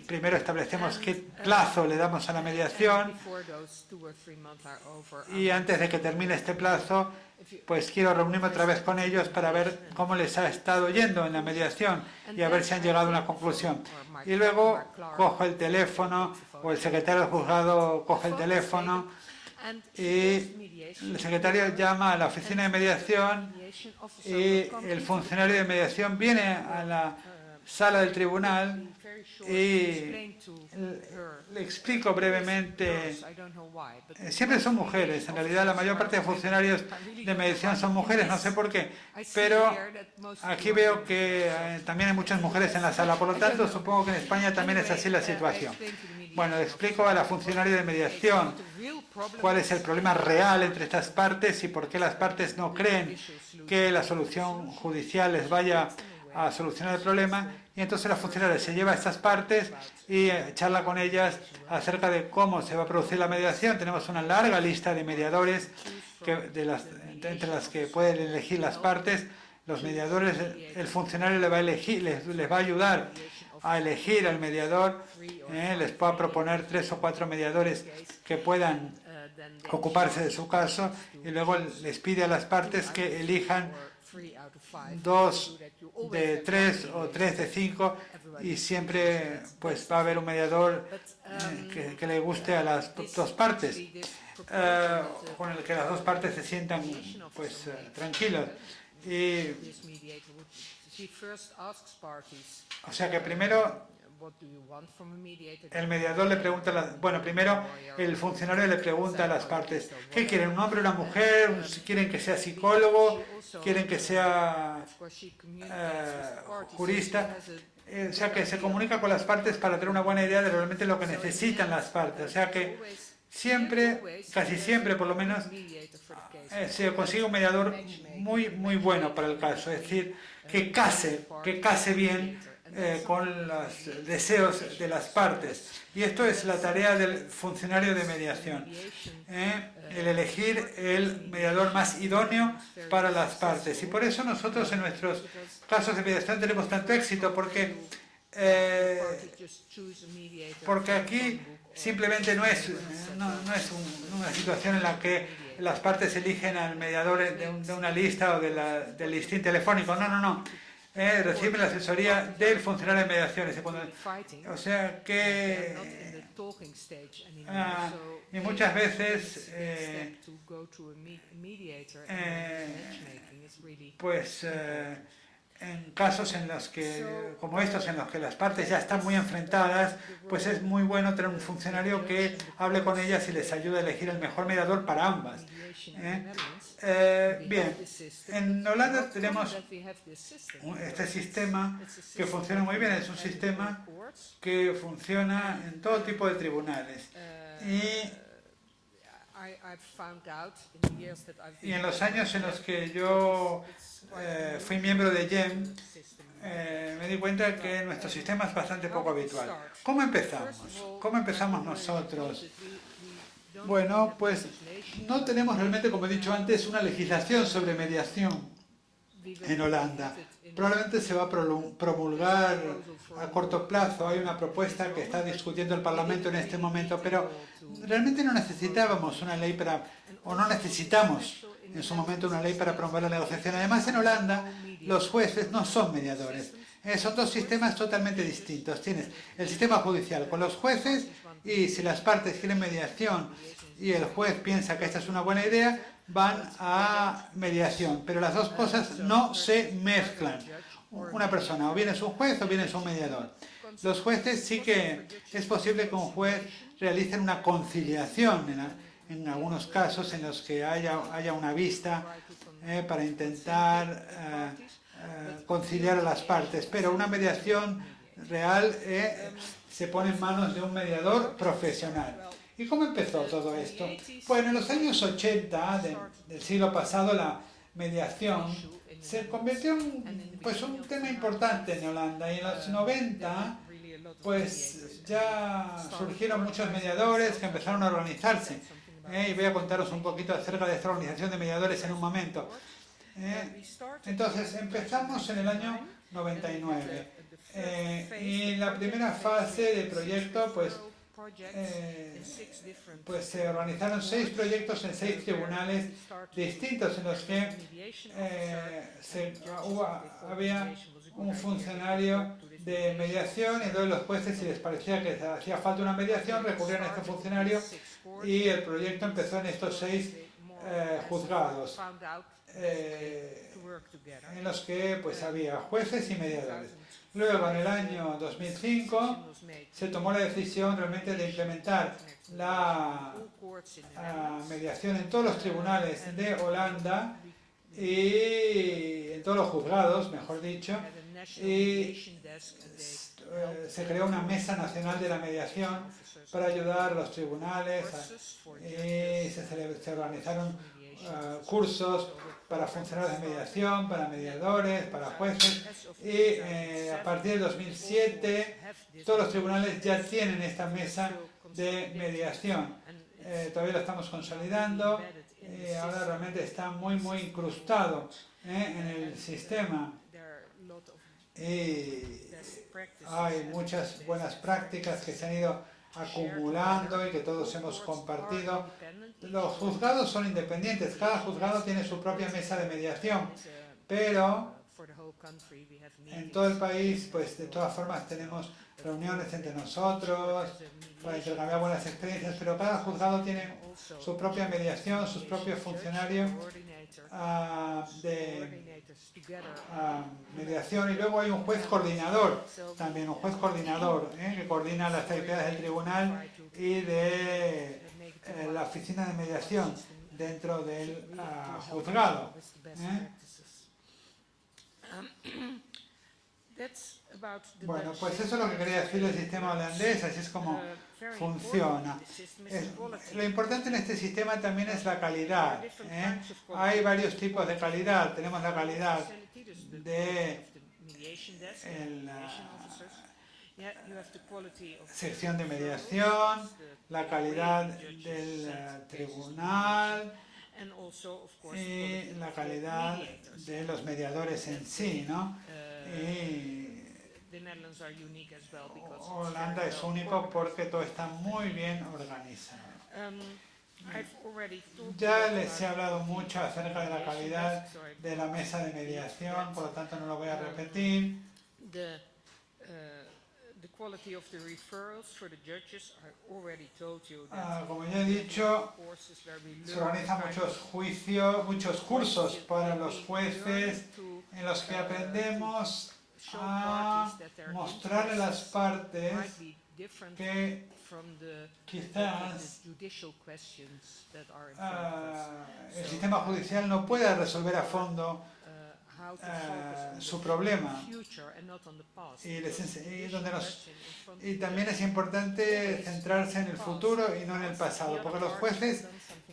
primero establecemos qué plazo le damos a la mediación y antes de que termine este plazo, pues quiero reunirme otra vez con ellos para ver cómo les ha estado yendo en la mediación y a ver si han llegado a una conclusión. Y luego cojo el teléfono o el secretario del juzgado coge el teléfono y el secretario llama a la oficina de mediación y el funcionario de mediación viene a la sala del tribunal y le explico brevemente. Siempre son mujeres, en realidad la mayor parte de funcionarios de mediación son mujeres, no sé por qué, pero aquí veo que también hay muchas mujeres en la sala, por lo tanto supongo que en España también es así la situación. Bueno, le explico a la funcionaria de mediación cuál es el problema real entre estas partes y por qué las partes no creen que la solución judicial les vaya a solucionar el problema, y entonces la funcionaria se lleva a estas partes y charla con ellas acerca de cómo se va a producir la mediación. Tenemos una larga lista de mediadores entre las que pueden elegir las partes. Los mediadores, el funcionario les va a ayudar a elegir al mediador, les va a proponer 3 o 4 mediadores que puedan ocuparse de su caso y luego les pide a las partes que elijan 2 de 3 o 3 de 5 y siempre pues va a haber un mediador que le guste a las dos partes, con el que las dos partes se sientan pues tranquilos. Y, o sea que primero el mediador le pregunta, primero el funcionario le pregunta a las partes, ¿qué quieren? ¿Un hombre o una mujer? ¿Quieren que sea psicólogo? ¿Quieren que sea jurista? O sea que se comunica con las partes para tener una buena idea de realmente lo que necesitan las partes. O sea que siempre, casi siempre por lo menos, se consigue un mediador muy bueno para el caso. Es decir, que case bien con los deseos de las partes. Y esto es la tarea del funcionario de mediación, el elegir el mediador más idóneo para las partes. Y por eso nosotros en nuestros casos de mediación tenemos tanto éxito, porque aquí simplemente no es una situación en la que las partes eligen al mediador de una lista o del listín telefónico. No. Reciben la asesoría del funcionario de mediaciones. O sea que y muchas veces en casos en los que, como estos, en los que las partes ya están muy enfrentadas, pues es muy bueno tener un funcionario que hable con ellas y les ayude a elegir el mejor mediador para ambas. Bien, en Holanda tenemos este sistema que funciona muy bien, es un sistema que funciona en todo tipo de tribunales. Y en los años en los que yo fui miembro de GEM, me di cuenta que nuestro sistema es bastante poco habitual. ¿Cómo empezamos? ¿Cómo empezamos nosotros? Bueno, pues no tenemos realmente, como he dicho antes, una legislación sobre mediación en Holanda. Probablemente se va a promulgar a corto plazo. Hay una propuesta que está discutiendo el Parlamento en este momento, pero realmente no necesitábamos una ley no necesitamos en su momento una ley para promover la negociación. Además, en Holanda los jueces no son mediadores. Son dos sistemas totalmente distintos. Tienes el sistema judicial con los jueces, y si las partes quieren mediación y el juez piensa que esta es una buena idea, van a mediación. Pero las dos cosas no se mezclan. una persona, o bien es un juez o bien es un mediador. Los jueces sí que es posible que un juez realice una conciliación en algunos casos en los que haya una vista para intentar conciliar a las partes, pero una mediación real se pone en manos de un mediador profesional. ¿Y cómo empezó todo esto? Pues en los años 80 del siglo pasado la mediación se convirtió en un tema importante en Holanda, y en los 90 pues ya surgieron muchos mediadores que empezaron a organizarse. Y voy a contaros un poquito acerca de esta organización de mediadores en un momento. Entonces empezamos en el año 99 y la primera fase del proyecto pues se organizaron 6 proyectos en 6 tribunales distintos en los que había un funcionario de mediación, y entonces los jueces, si les parecía que hacía falta una mediación, recurrían a este funcionario y el proyecto empezó en estos 6 juzgados en los que pues había jueces y mediadores. Luego, en el año 2005, se tomó la decisión realmente de implementar la mediación en todos los tribunales de Holanda y en todos los juzgados, mejor dicho, y se creó una mesa nacional de la mediación para ayudar a los tribunales y se organizaron cursos para funcionarios de mediación, para mediadores, para jueces, y a partir del 2007 todos los tribunales ya tienen esta mesa de mediación. Todavía lo estamos consolidando, ahora realmente está muy incrustado en el sistema, y hay muchas buenas prácticas que se han ido acumulando y que todos hemos compartido. Los juzgados son independientes, cada juzgado tiene su propia mesa de mediación, pero en todo el país, pues de todas formas tenemos reuniones entre nosotros para intercambiar buenas experiencias, pero cada juzgado tiene su propia mediación, sus propios funcionarios de mediación, y luego hay un juez coordinador, también un juez coordinador que coordina las actividades del tribunal y de la oficina de mediación dentro del juzgado. Bueno, pues eso es lo que quería decir del sistema holandés, así es como funciona. Lo importante en este sistema también es la calidad. Hay varios tipos de calidad. Tenemos la calidad de la sección de mediación, la calidad del tribunal y la calidad de los mediadores en sí, ¿no? Y Holanda es único porque todo está muy bien organizado. Ya les he hablado mucho acerca de la calidad de la mesa de mediación, por lo tanto no lo voy a repetir. Como ya he dicho, se organizan muchos juicios, muchos cursos para los jueces en los que aprendemos a mostrar a las partes que quizás el sistema judicial no pueda resolver a fondo su problema, y también es importante centrarse en el futuro y no en el pasado, porque los jueces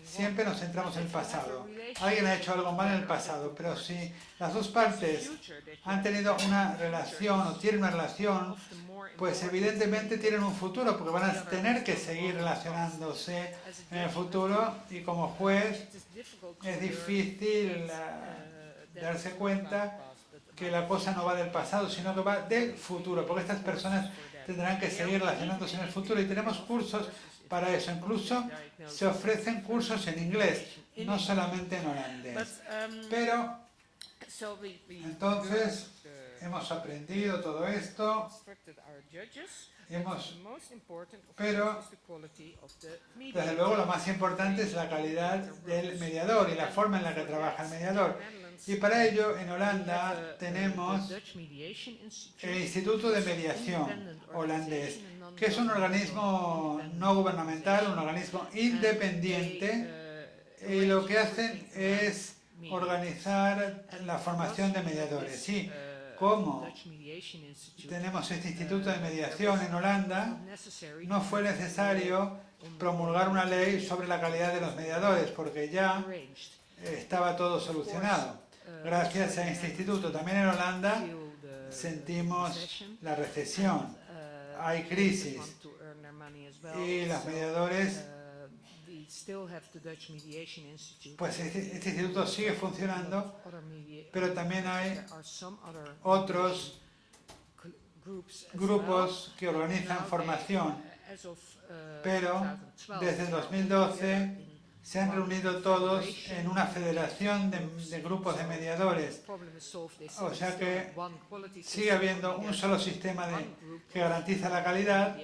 siempre nos centramos en el pasado. Alguien ha hecho algo mal en el pasado, pero si las dos partes han tenido una relación o tienen una relación, pues evidentemente tienen un futuro, porque van a tener que seguir relacionándose en el futuro, y como juez es difícil darse cuenta que la cosa no va del pasado, sino que va del futuro, porque estas personas tendrán que seguir relacionándose en el futuro, y tenemos cursos para eso. Incluso se ofrecen cursos en inglés, no solamente en holandés. Pero entonces hemos aprendido todo esto, pero desde luego lo más importante es la calidad del mediador y la forma en la que trabaja el mediador. Y para ello en Holanda tenemos el Instituto de Mediación holandés, que es un organismo no gubernamental, un organismo independiente, y lo que hacen es organizar la formación de mediadores. Y como tenemos este Instituto de Mediación en Holanda, no fue necesario promulgar una ley sobre la calidad de los mediadores, porque ya estaba todo solucionado. Gracias a este instituto. También en Holanda sentimos la recesión, hay crisis, y los mediadores, pues este instituto sigue funcionando, pero también hay otros grupos que organizan formación, pero desde el 2012 se han reunido todos en una federación de grupos de mediadores, o sea que sigue habiendo un solo sistema que garantiza la calidad,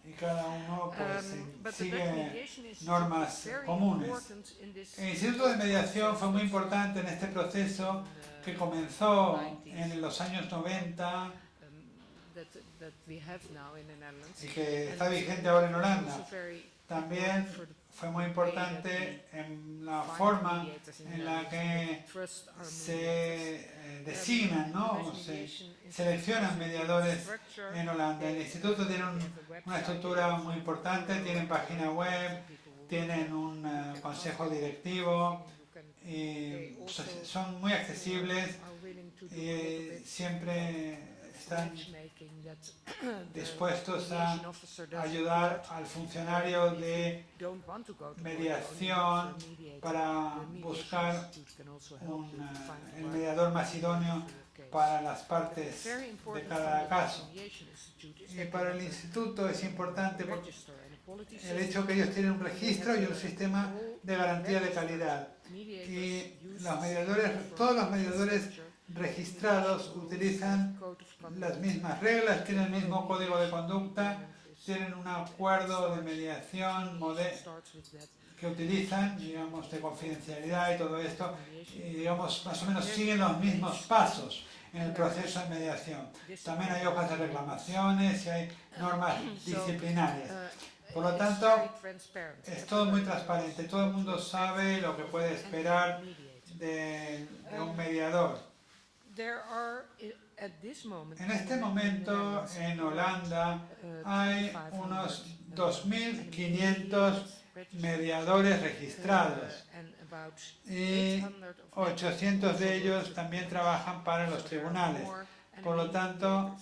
y cada uno pues sigue normas comunes. El Instituto de Mediación fue muy importante en este proceso que comenzó en los años 90 y que está vigente ahora en Holanda. También fue muy importante en la forma en la que se designan, ¿no? Se seleccionan mediadores en Holanda. El instituto tiene una estructura muy importante, tienen página web, tienen un consejo directivo, y son muy accesibles y siempre están dispuestos a ayudar al funcionario de mediación para buscar el mediador más idóneo para las partes de cada caso. Y para el instituto es importante el hecho que ellos tienen un registro y un sistema de garantía de calidad. Y los mediadores, todos los mediadores registrados utilizan las mismas reglas, tienen el mismo código de conducta, tienen un acuerdo de mediación que utilizan, digamos, de confidencialidad y todo esto, y digamos, más o menos siguen los mismos pasos en el proceso de mediación. También hay hojas de reclamaciones y hay normas disciplinarias. Por lo tanto, es todo muy transparente, todo el mundo sabe lo que puede esperar de un mediador. En este momento, en Holanda, hay unos 2.500 mediadores registrados y 800 de ellos también trabajan para los tribunales. Por lo tanto,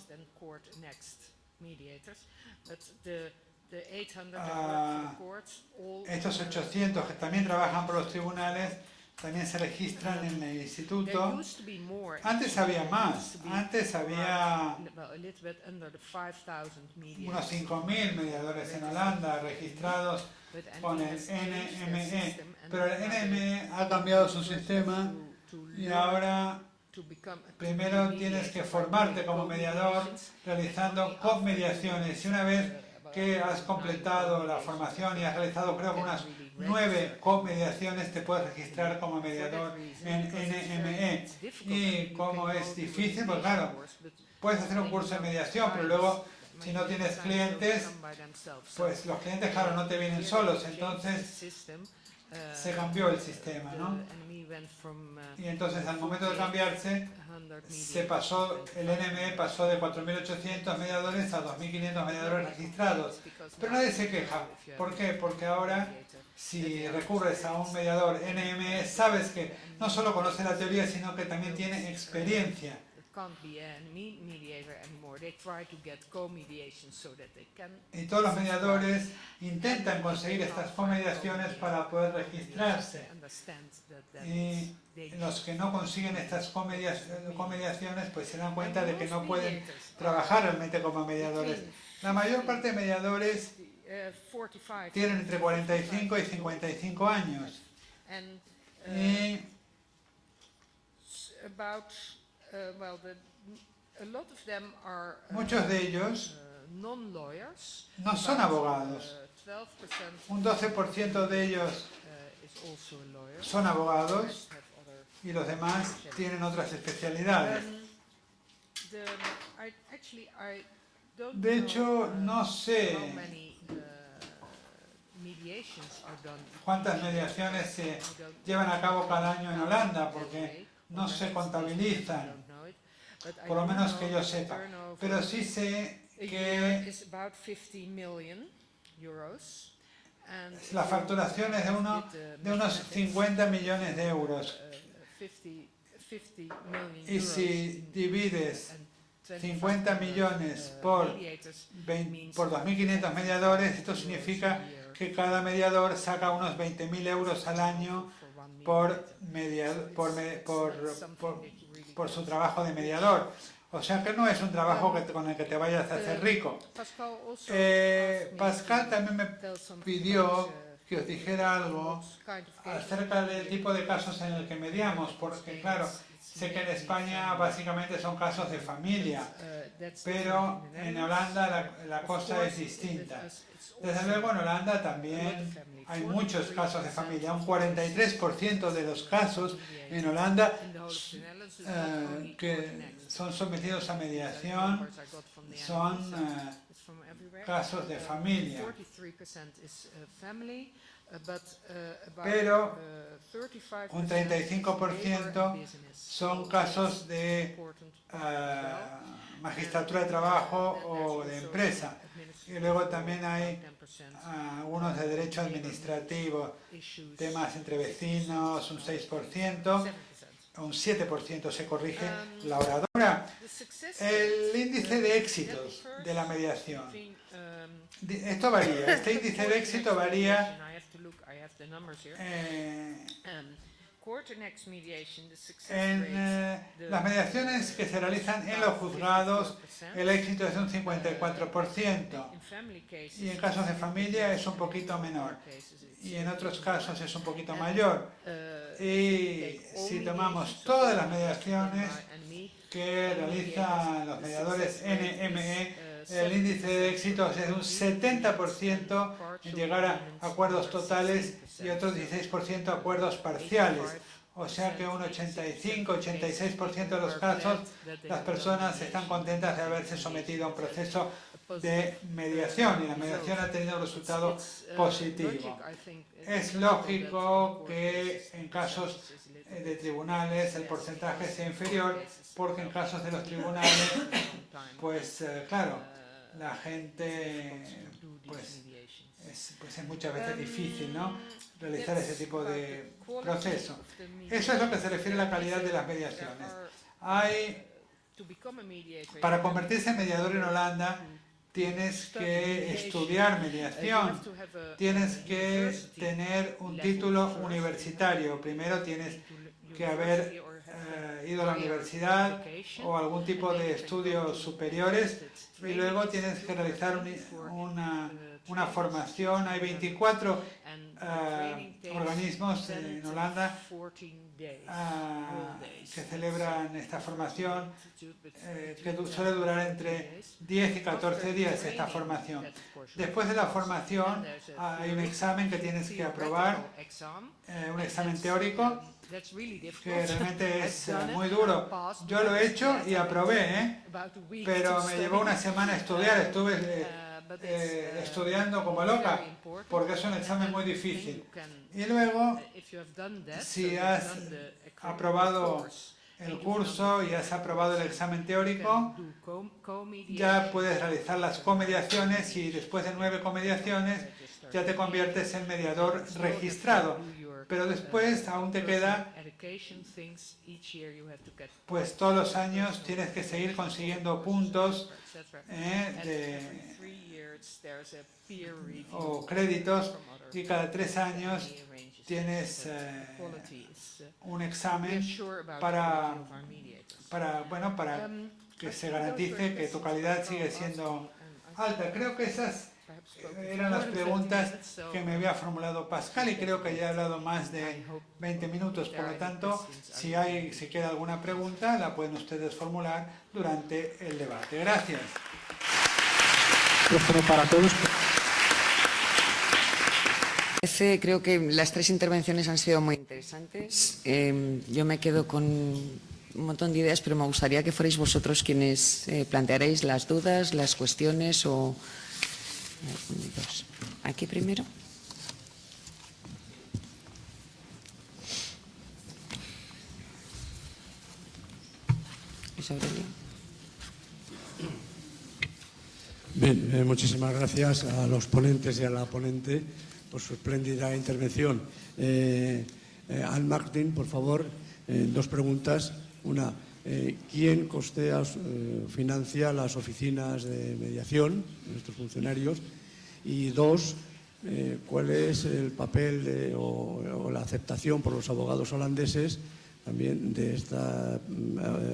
estos 800 que también trabajan por los tribunales también se registran en el instituto. Antes había más, antes había unos 5.000 mediadores en Holanda registrados con el NME, pero el NME ha cambiado su sistema y ahora primero tienes que formarte como mediador realizando comediaciones, y una vez que has completado la formación y has realizado creo que unas 9 comediaciones, te puedes registrar como mediador en NME. Y como es difícil, pues claro, puedes hacer un curso de mediación, pero luego si no tienes clientes, pues los clientes claro no te vienen solos, entonces se cambió el sistema, ¿no? Y entonces al momento de cambiarse, el NME pasó de 4.800 mediadores a 2.500 mediadores registrados. Pero nadie se queja. ¿Por qué? Porque ahora, si recurres a un mediador NME, sabes que no solo conoce la teoría, sino que también tiene experiencia. Y todos los mediadores intentan conseguir estas comediaciones para poder registrarse. Y los que no consiguen estas comediaciones pues se dan cuenta de que no pueden trabajar realmente como mediadores. La mayor parte de mediadores 45 tienen entre 45 y 55 años. and Y about well, a lot of them are muchos de ellos non-lawyers. no son abogados. 12% Un 12% de ellos is also a lawyer. son abogados Have other. y los demás tienen otras especialidades. I don't De know, hecho, no sé how many mediations are done. cuántas mediaciones se llevan a cabo cada año en Holanda, porque no se contabilizan, por lo menos que yo sepa. Pero sí sé que is about 50 million euros. And la facturación es de unos 50 millones de euros. 50 million Y si divides 50 millones por 2.500 mediadores, esto significa que cada mediador saca unos 20.000 euros al año por su trabajo de mediador. O sea que no es un trabajo con el que te vayas a hacer rico. Pascal también me pidió que os dijera algo acerca del tipo de casos en el que mediamos, porque claro, sé que en España básicamente son casos de familia, pero en Holanda la cosa es distinta. Desde luego en Holanda también hay muchos casos de familia. Un 43% de los casos en Holanda que son sometidos a mediación son casos de familia. Pero un 35% son casos de magistratura de trabajo o de empresa. Y luego también hay algunos de derecho administrativo, temas entre vecinos, un 6%, un 7% se corrige la oradora. El índice de éxitos de la mediación. Esto varía, este índice de éxito varía en las mediaciones que se realizan en los juzgados, el éxito es de un 54%, y en casos de familia es un poquito menor, y en otros casos es un poquito mayor. Y si tomamos todas las mediaciones que realizan los mediadores NME, el índice de éxito es de un 70% en llegar a acuerdos totales y otro 16% acuerdos parciales. O sea que un 85-86% de los casos las personas están contentas de haberse sometido a un proceso de mediación y la mediación ha tenido un resultado positivo. Es lógico que en casos de tribunales el porcentaje sea inferior porque en casos de los tribunales, pues claro, la gente pues es muchas veces difícil, ¿no?, realizar ese tipo de proceso. Eso es lo que se refiere a la calidad de las mediaciones. Para convertirse en mediador en Holanda tienes que estudiar mediación, tienes que tener un título universitario. Primero tienes que haber ido a la universidad o algún tipo de estudios superiores y luego tienes que realizar una formación. Hay 24 organismos en Holanda que celebran esta formación, que suele durar entre 10 y 14 días esta formación. Después de la formación hay un examen que tienes que aprobar, un examen teórico, que realmente es muy duro. Yo lo he hecho y aprobé, pero me llevó una semana a estudiar, estuve estudiando como loca, porque es un examen muy difícil. Y luego, si has aprobado el curso y has aprobado el examen teórico, ya puedes realizar las comediaciones y después de 9 comediaciones ya te conviertes en mediador registrado. Pero después aún te queda, pues todos los años tienes que seguir consiguiendo puntos o créditos y cada 3 años tienes un examen para que se garantice que tu calidad sigue siendo alta. Creo que esas eran las preguntas que me había formulado Pascal y creo que ya he hablado más de 20 minutos. Por lo tanto, si queda alguna pregunta, la pueden ustedes formular durante el debate. Gracias. Para todos. Creo que las tres intervenciones han sido muy interesantes. Yo me quedo con un montón de ideas, pero me gustaría que fuerais vosotros quienes plantearéis las dudas, las cuestiones o... Aquí primero. ¿Es Aurelio? Bien, muchísimas gracias a los ponentes y a la ponente por su espléndida intervención. Al Martín, por favor, dos preguntas. Una, ¿quién costea, financia las oficinas de mediación de nuestros funcionarios? Y dos, ¿cuál es el papel o la aceptación por los abogados holandeses también de esta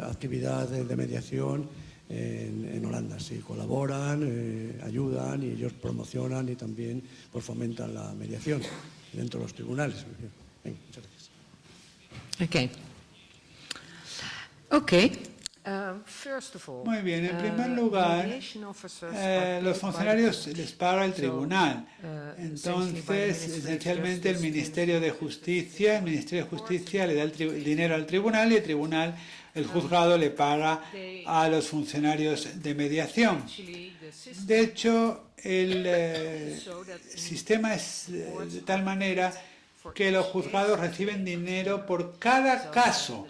actividad de mediación en Holanda? Si colaboran, ayudan y ellos promocionan y también pues, fomentan la mediación dentro de los tribunales. Bien, muchas gracias. Muy bien, en primer lugar, los funcionarios les paga el tribunal. Entonces, esencialmente el Ministerio de Justicia le da el dinero al tribunal y el tribunal, el juzgado, le paga a los funcionarios de mediación. De hecho, el sistema es de tal manera que los juzgados reciben dinero por cada caso.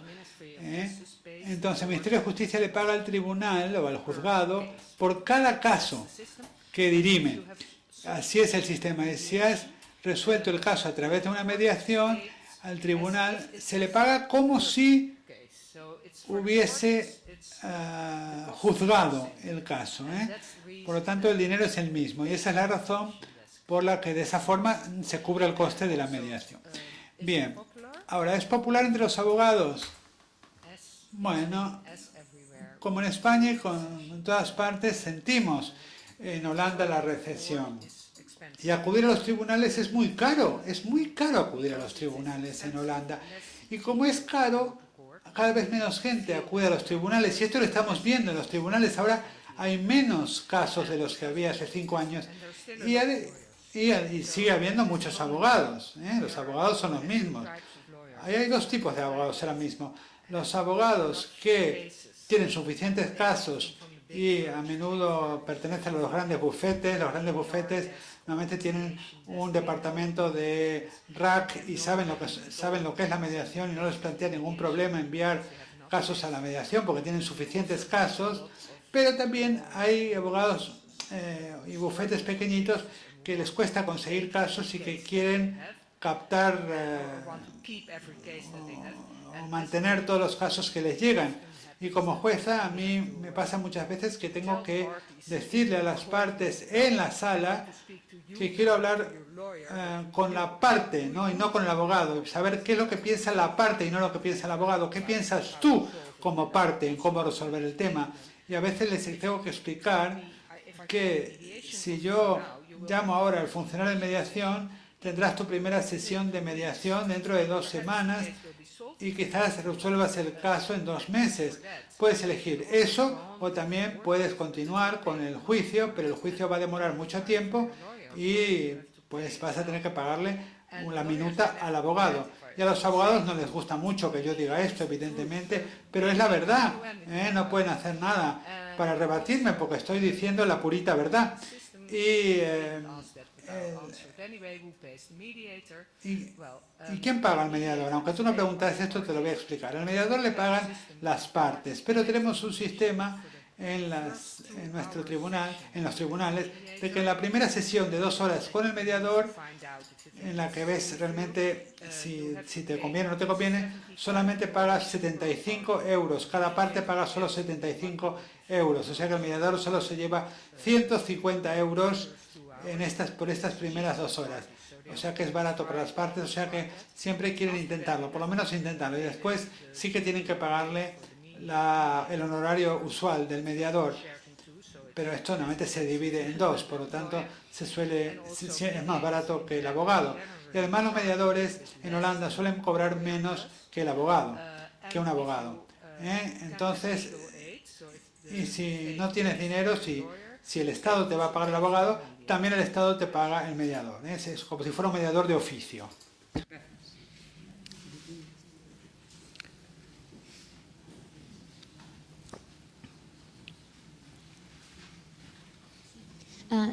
Entonces, el Ministerio de Justicia le paga al tribunal o al juzgado por cada caso que dirime. Así es el sistema. Y si has resuelto el caso a través de una mediación, al tribunal se le paga como si hubiese juzgado el caso. Por lo tanto, el dinero es el mismo. Y esa es la razón por la que de esa forma se cubre el coste de la mediación. Bien. Ahora, ¿es popular entre los abogados? Bueno, como en España y en todas partes sentimos en Holanda la recesión. Y acudir a los tribunales es muy caro acudir a los tribunales en Holanda. Y como es caro, cada vez menos gente acude a los tribunales. Y esto lo estamos viendo en los tribunales. Ahora hay menos casos de los que había hace 5 años. Y sigue habiendo muchos abogados. Los abogados son los mismos. Ahí hay dos tipos de abogados ahora mismo. Los abogados que tienen suficientes casos y a menudo pertenecen a los grandes bufetes. Los grandes bufetes normalmente tienen un departamento de RAC y saben lo que es la mediación y no les plantea ningún problema enviar casos a la mediación porque tienen suficientes casos. Pero también hay abogados y bufetes pequeñitos que les cuesta conseguir casos y que quieren captar o mantener todos los casos que les llegan. Y como jueza, a mí me pasa muchas veces que tengo que decirle a las partes en la sala que quiero hablar con la parte, ¿no? Y no con el abogado. Saber qué es lo que piensa la parte y no lo que piensa el abogado. ¿Qué piensas tú como parte en cómo resolver el tema? Y a veces les tengo que explicar que si yo llamo ahora al funcionario de mediación, tendrás tu primera sesión de mediación dentro de 2 semanas y quizás resuelvas el caso en 2 meses. Puedes elegir eso o también puedes continuar con el juicio, pero el juicio va a demorar mucho tiempo y pues vas a tener que pagarle la minuta al abogado. Y a los abogados no les gusta mucho que yo diga esto, evidentemente, pero es la verdad. No pueden hacer nada para rebatirme porque estoy diciendo la purita verdad. ¿Y quién paga al mediador? Aunque tú no preguntas esto, te lo voy a explicar. Al mediador le pagan las partes, pero tenemos un sistema en nuestro tribunal, en los tribunales, de que en la primera sesión de 2 horas con el mediador, en la que ves realmente si te conviene o no te conviene, solamente pagas 75 euros. Cada parte paga solo 75 euros. O sea que el mediador solo se lleva 150 euros por estas primeras 2 horas. O sea que es barato para las partes, o sea que siempre quieren intentarlo, por lo menos intentarlo. Y después sí que tienen que pagarle el honorario usual del mediador. pero esto normalmente se divide en dos, por lo tanto es más barato que el abogado. Y además los mediadores en Holanda suelen cobrar menos que un abogado. Entonces, y si no tienes dinero, si el Estado te va a pagar el abogado, también el Estado te paga el mediador. Es como si fuera un mediador de oficio.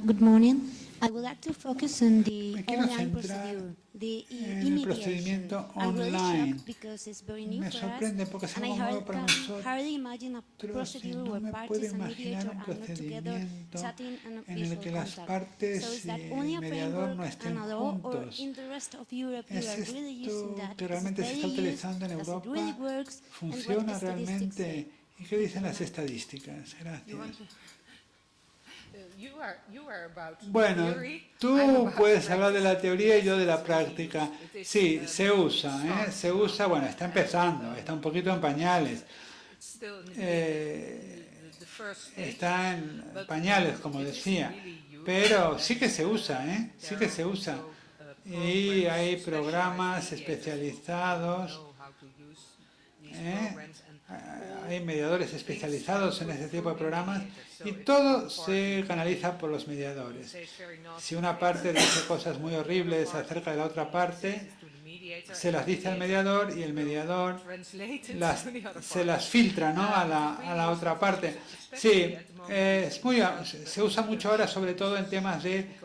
Good morning. I would like to focus on the Me quiero online centrar procedure, the en el e-mediation. procedimiento I'm really online. shocked because it's very new Me for sorprende us, porque es and I algo nuevo para nosotros. hardly imagine a Pero procedure no where me puedo parties and imaginar mediator un are not together, procedimiento chatting and en el visual que las contact. partes So is y that el only a mediador framework no estén and although or juntos? in the rest of Europe you ¿Es are really using esto that? que Is it realmente se está daily use? utilizando en Does it Europa? really works? And what ¿Funciona the statistics say? realmente? ¿Y qué dicen las estadísticas? Gracias. Bueno, tú puedes hablar de la teoría y yo de la práctica. Sí, se usa, ¿eh? Se usa, bueno, está empezando, está un poquito en pañales. Está en pañales, como decía, pero sí que se usa, ¿eh? Sí que se usa. Y hay programas especializados, hay mediadores especializados en este tipo de programas y todo se canaliza por los mediadores. Si una parte dice cosas muy horribles acerca de la otra parte, se las dice al mediador y el mediador se las filtra, ¿no?, a la otra parte. Sí, se usa mucho ahora, sobre todo en temas de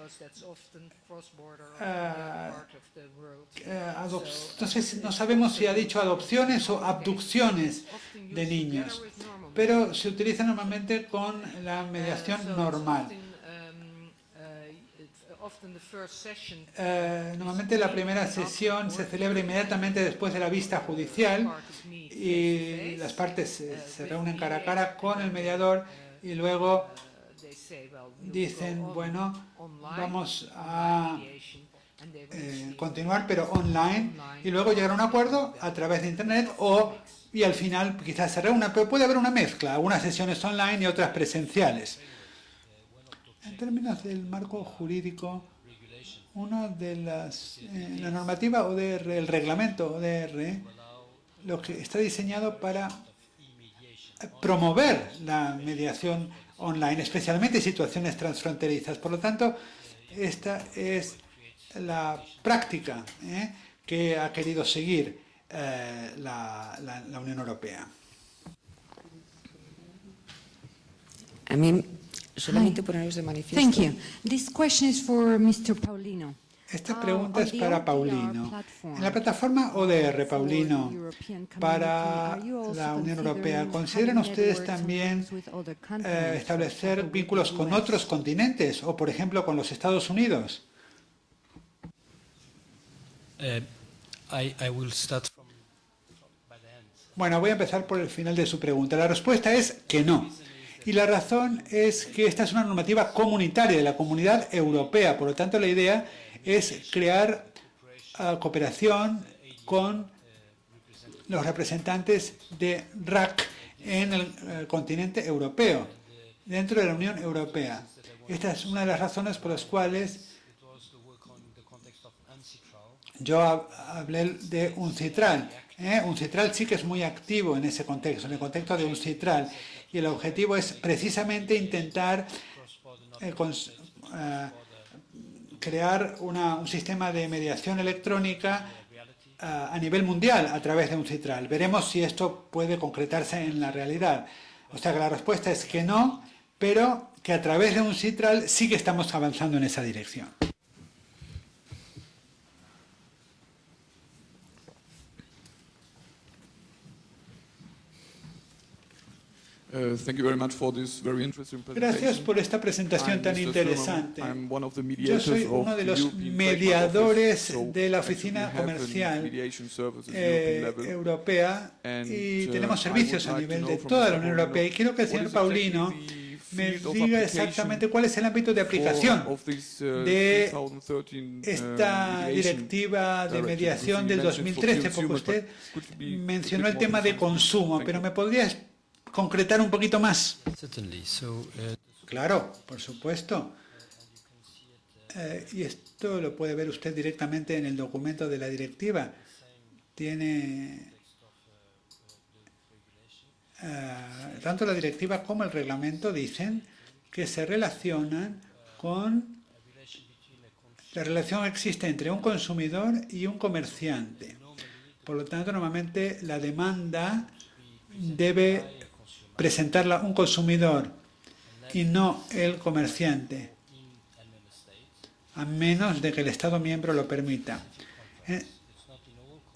no sabemos si ha dicho adopciones o abducciones de niños, pero se utiliza normalmente con la mediación normal. Normalmente la primera sesión se celebra inmediatamente después de la vista judicial y las partes se reúnen cara a cara con el mediador y luego dicen, bueno, vamos a continuar pero online y luego llegar a un acuerdo a través de internet y al final quizás se reúna, pero puede haber una mezcla, algunas sesiones online y otras presenciales. En términos del marco jurídico, una de la normativa ODR, el reglamento ODR, lo que está diseñado para promover la mediación online, especialmente en situaciones transfronterizas. Por lo tanto, esta es la práctica que ha querido seguir la Unión Europea. A mí, solamente poneros de manifiesto. Thank you. This question is for Mr. Paulino. Esta pregunta es para Paulino. En la plataforma ODR, Paulino, para la Unión Europea, ¿consideran ustedes también establecer vínculos con otros continentes o, por ejemplo, con los Estados Unidos? Bueno, voy a empezar por el final de su pregunta. La respuesta es que no. Y la razón es que esta es una normativa comunitaria de la Comunidad Europea. Por lo tanto, la idea es crear cooperación con los representantes de RAC en el continente europeo, dentro de la Unión Europea. Esta es una de las razones por las cuales yo hablé de UNCITRAL. UNCITRAL sí que es muy activo en ese contexto, en el contexto de UNCITRAL. Y el objetivo es precisamente intentar crear un sistema de mediación electrónica a nivel mundial a través de UNCITRAL. Veremos si esto puede concretarse en la realidad. O sea que la respuesta es que no, pero que a través de UNCITRAL sí que estamos avanzando en esa dirección. Gracias por esta presentación tan interesante. Yo soy uno de los mediadores de la Oficina Comercial Europea y tenemos servicios a nivel de toda la Unión Europea. Y quiero que el señor Paulino me diga exactamente cuál es el ámbito de aplicación de esta directiva de mediación del 2013, porque usted mencionó el tema de consumo, pero ¿me podría concretar un poquito más? Claro, por supuesto. Y esto lo puede ver usted directamente en el documento de la directiva. Tiene tanto la directiva como el reglamento dicen que se relacionan con la relación que existe entre un consumidor y un comerciante. Por lo tanto, normalmente la demanda debe presentarla un consumidor y no el comerciante, a menos de que el Estado miembro lo permita.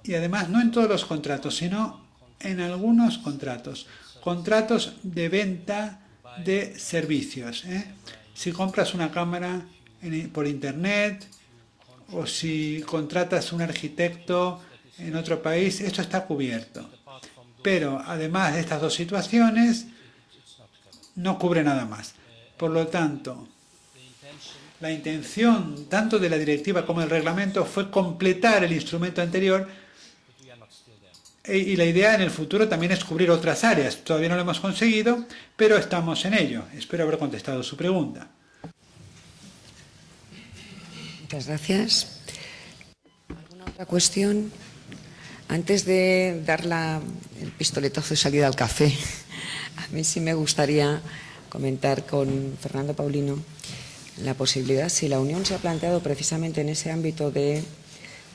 Y además, no en todos los contratos, sino en algunos contratos. Contratos de venta de servicios. Si compras una cámara por Internet o si contratas un arquitecto en otro país, esto está cubierto. Pero además de estas dos situaciones, no cubre nada más. Por lo tanto, la intención tanto de la directiva como del reglamento fue completar el instrumento anterior, y la idea en el futuro también es cubrir otras áreas. Todavía no lo hemos conseguido, pero estamos en ello. Espero haber contestado su pregunta. Muchas gracias. ¿Alguna otra cuestión? Antes de dar el pistoletazo de salida al café, a mí sí me gustaría comentar con Fernando Paulino la posibilidad, si la Unión se ha planteado precisamente en ese ámbito de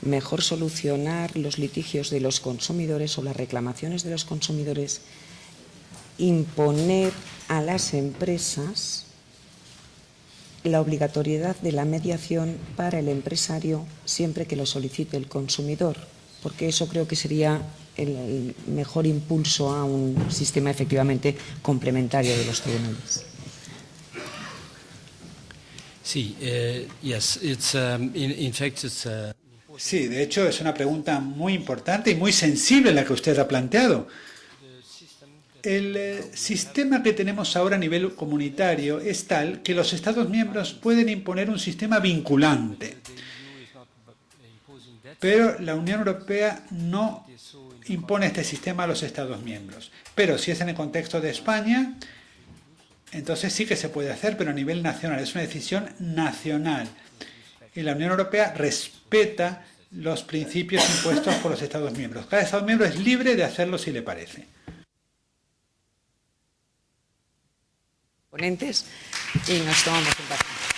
mejor solucionar los litigios de los consumidores o las reclamaciones de los consumidores, imponer a las empresas la obligatoriedad de la mediación para el empresario siempre que lo solicite el consumidor, porque eso creo que sería el mejor impulso a un sistema efectivamente complementario de los tribunales. Sí, yes, it's in fact it's Sí, de hecho es una pregunta muy importante y muy sensible la que usted ha planteado. El sistema que tenemos ahora a nivel comunitario es tal que los Estados miembros pueden imponer un sistema vinculante. Pero la Unión Europea no impone este sistema a los Estados miembros. Pero si es en el contexto de España, entonces sí que se puede hacer, pero a nivel nacional. Es una decisión nacional. Y la Unión Europea respeta los principios impuestos por los Estados miembros. Cada Estado miembro es libre de hacerlo si le parece. Ponentes, y nos tomamos un café.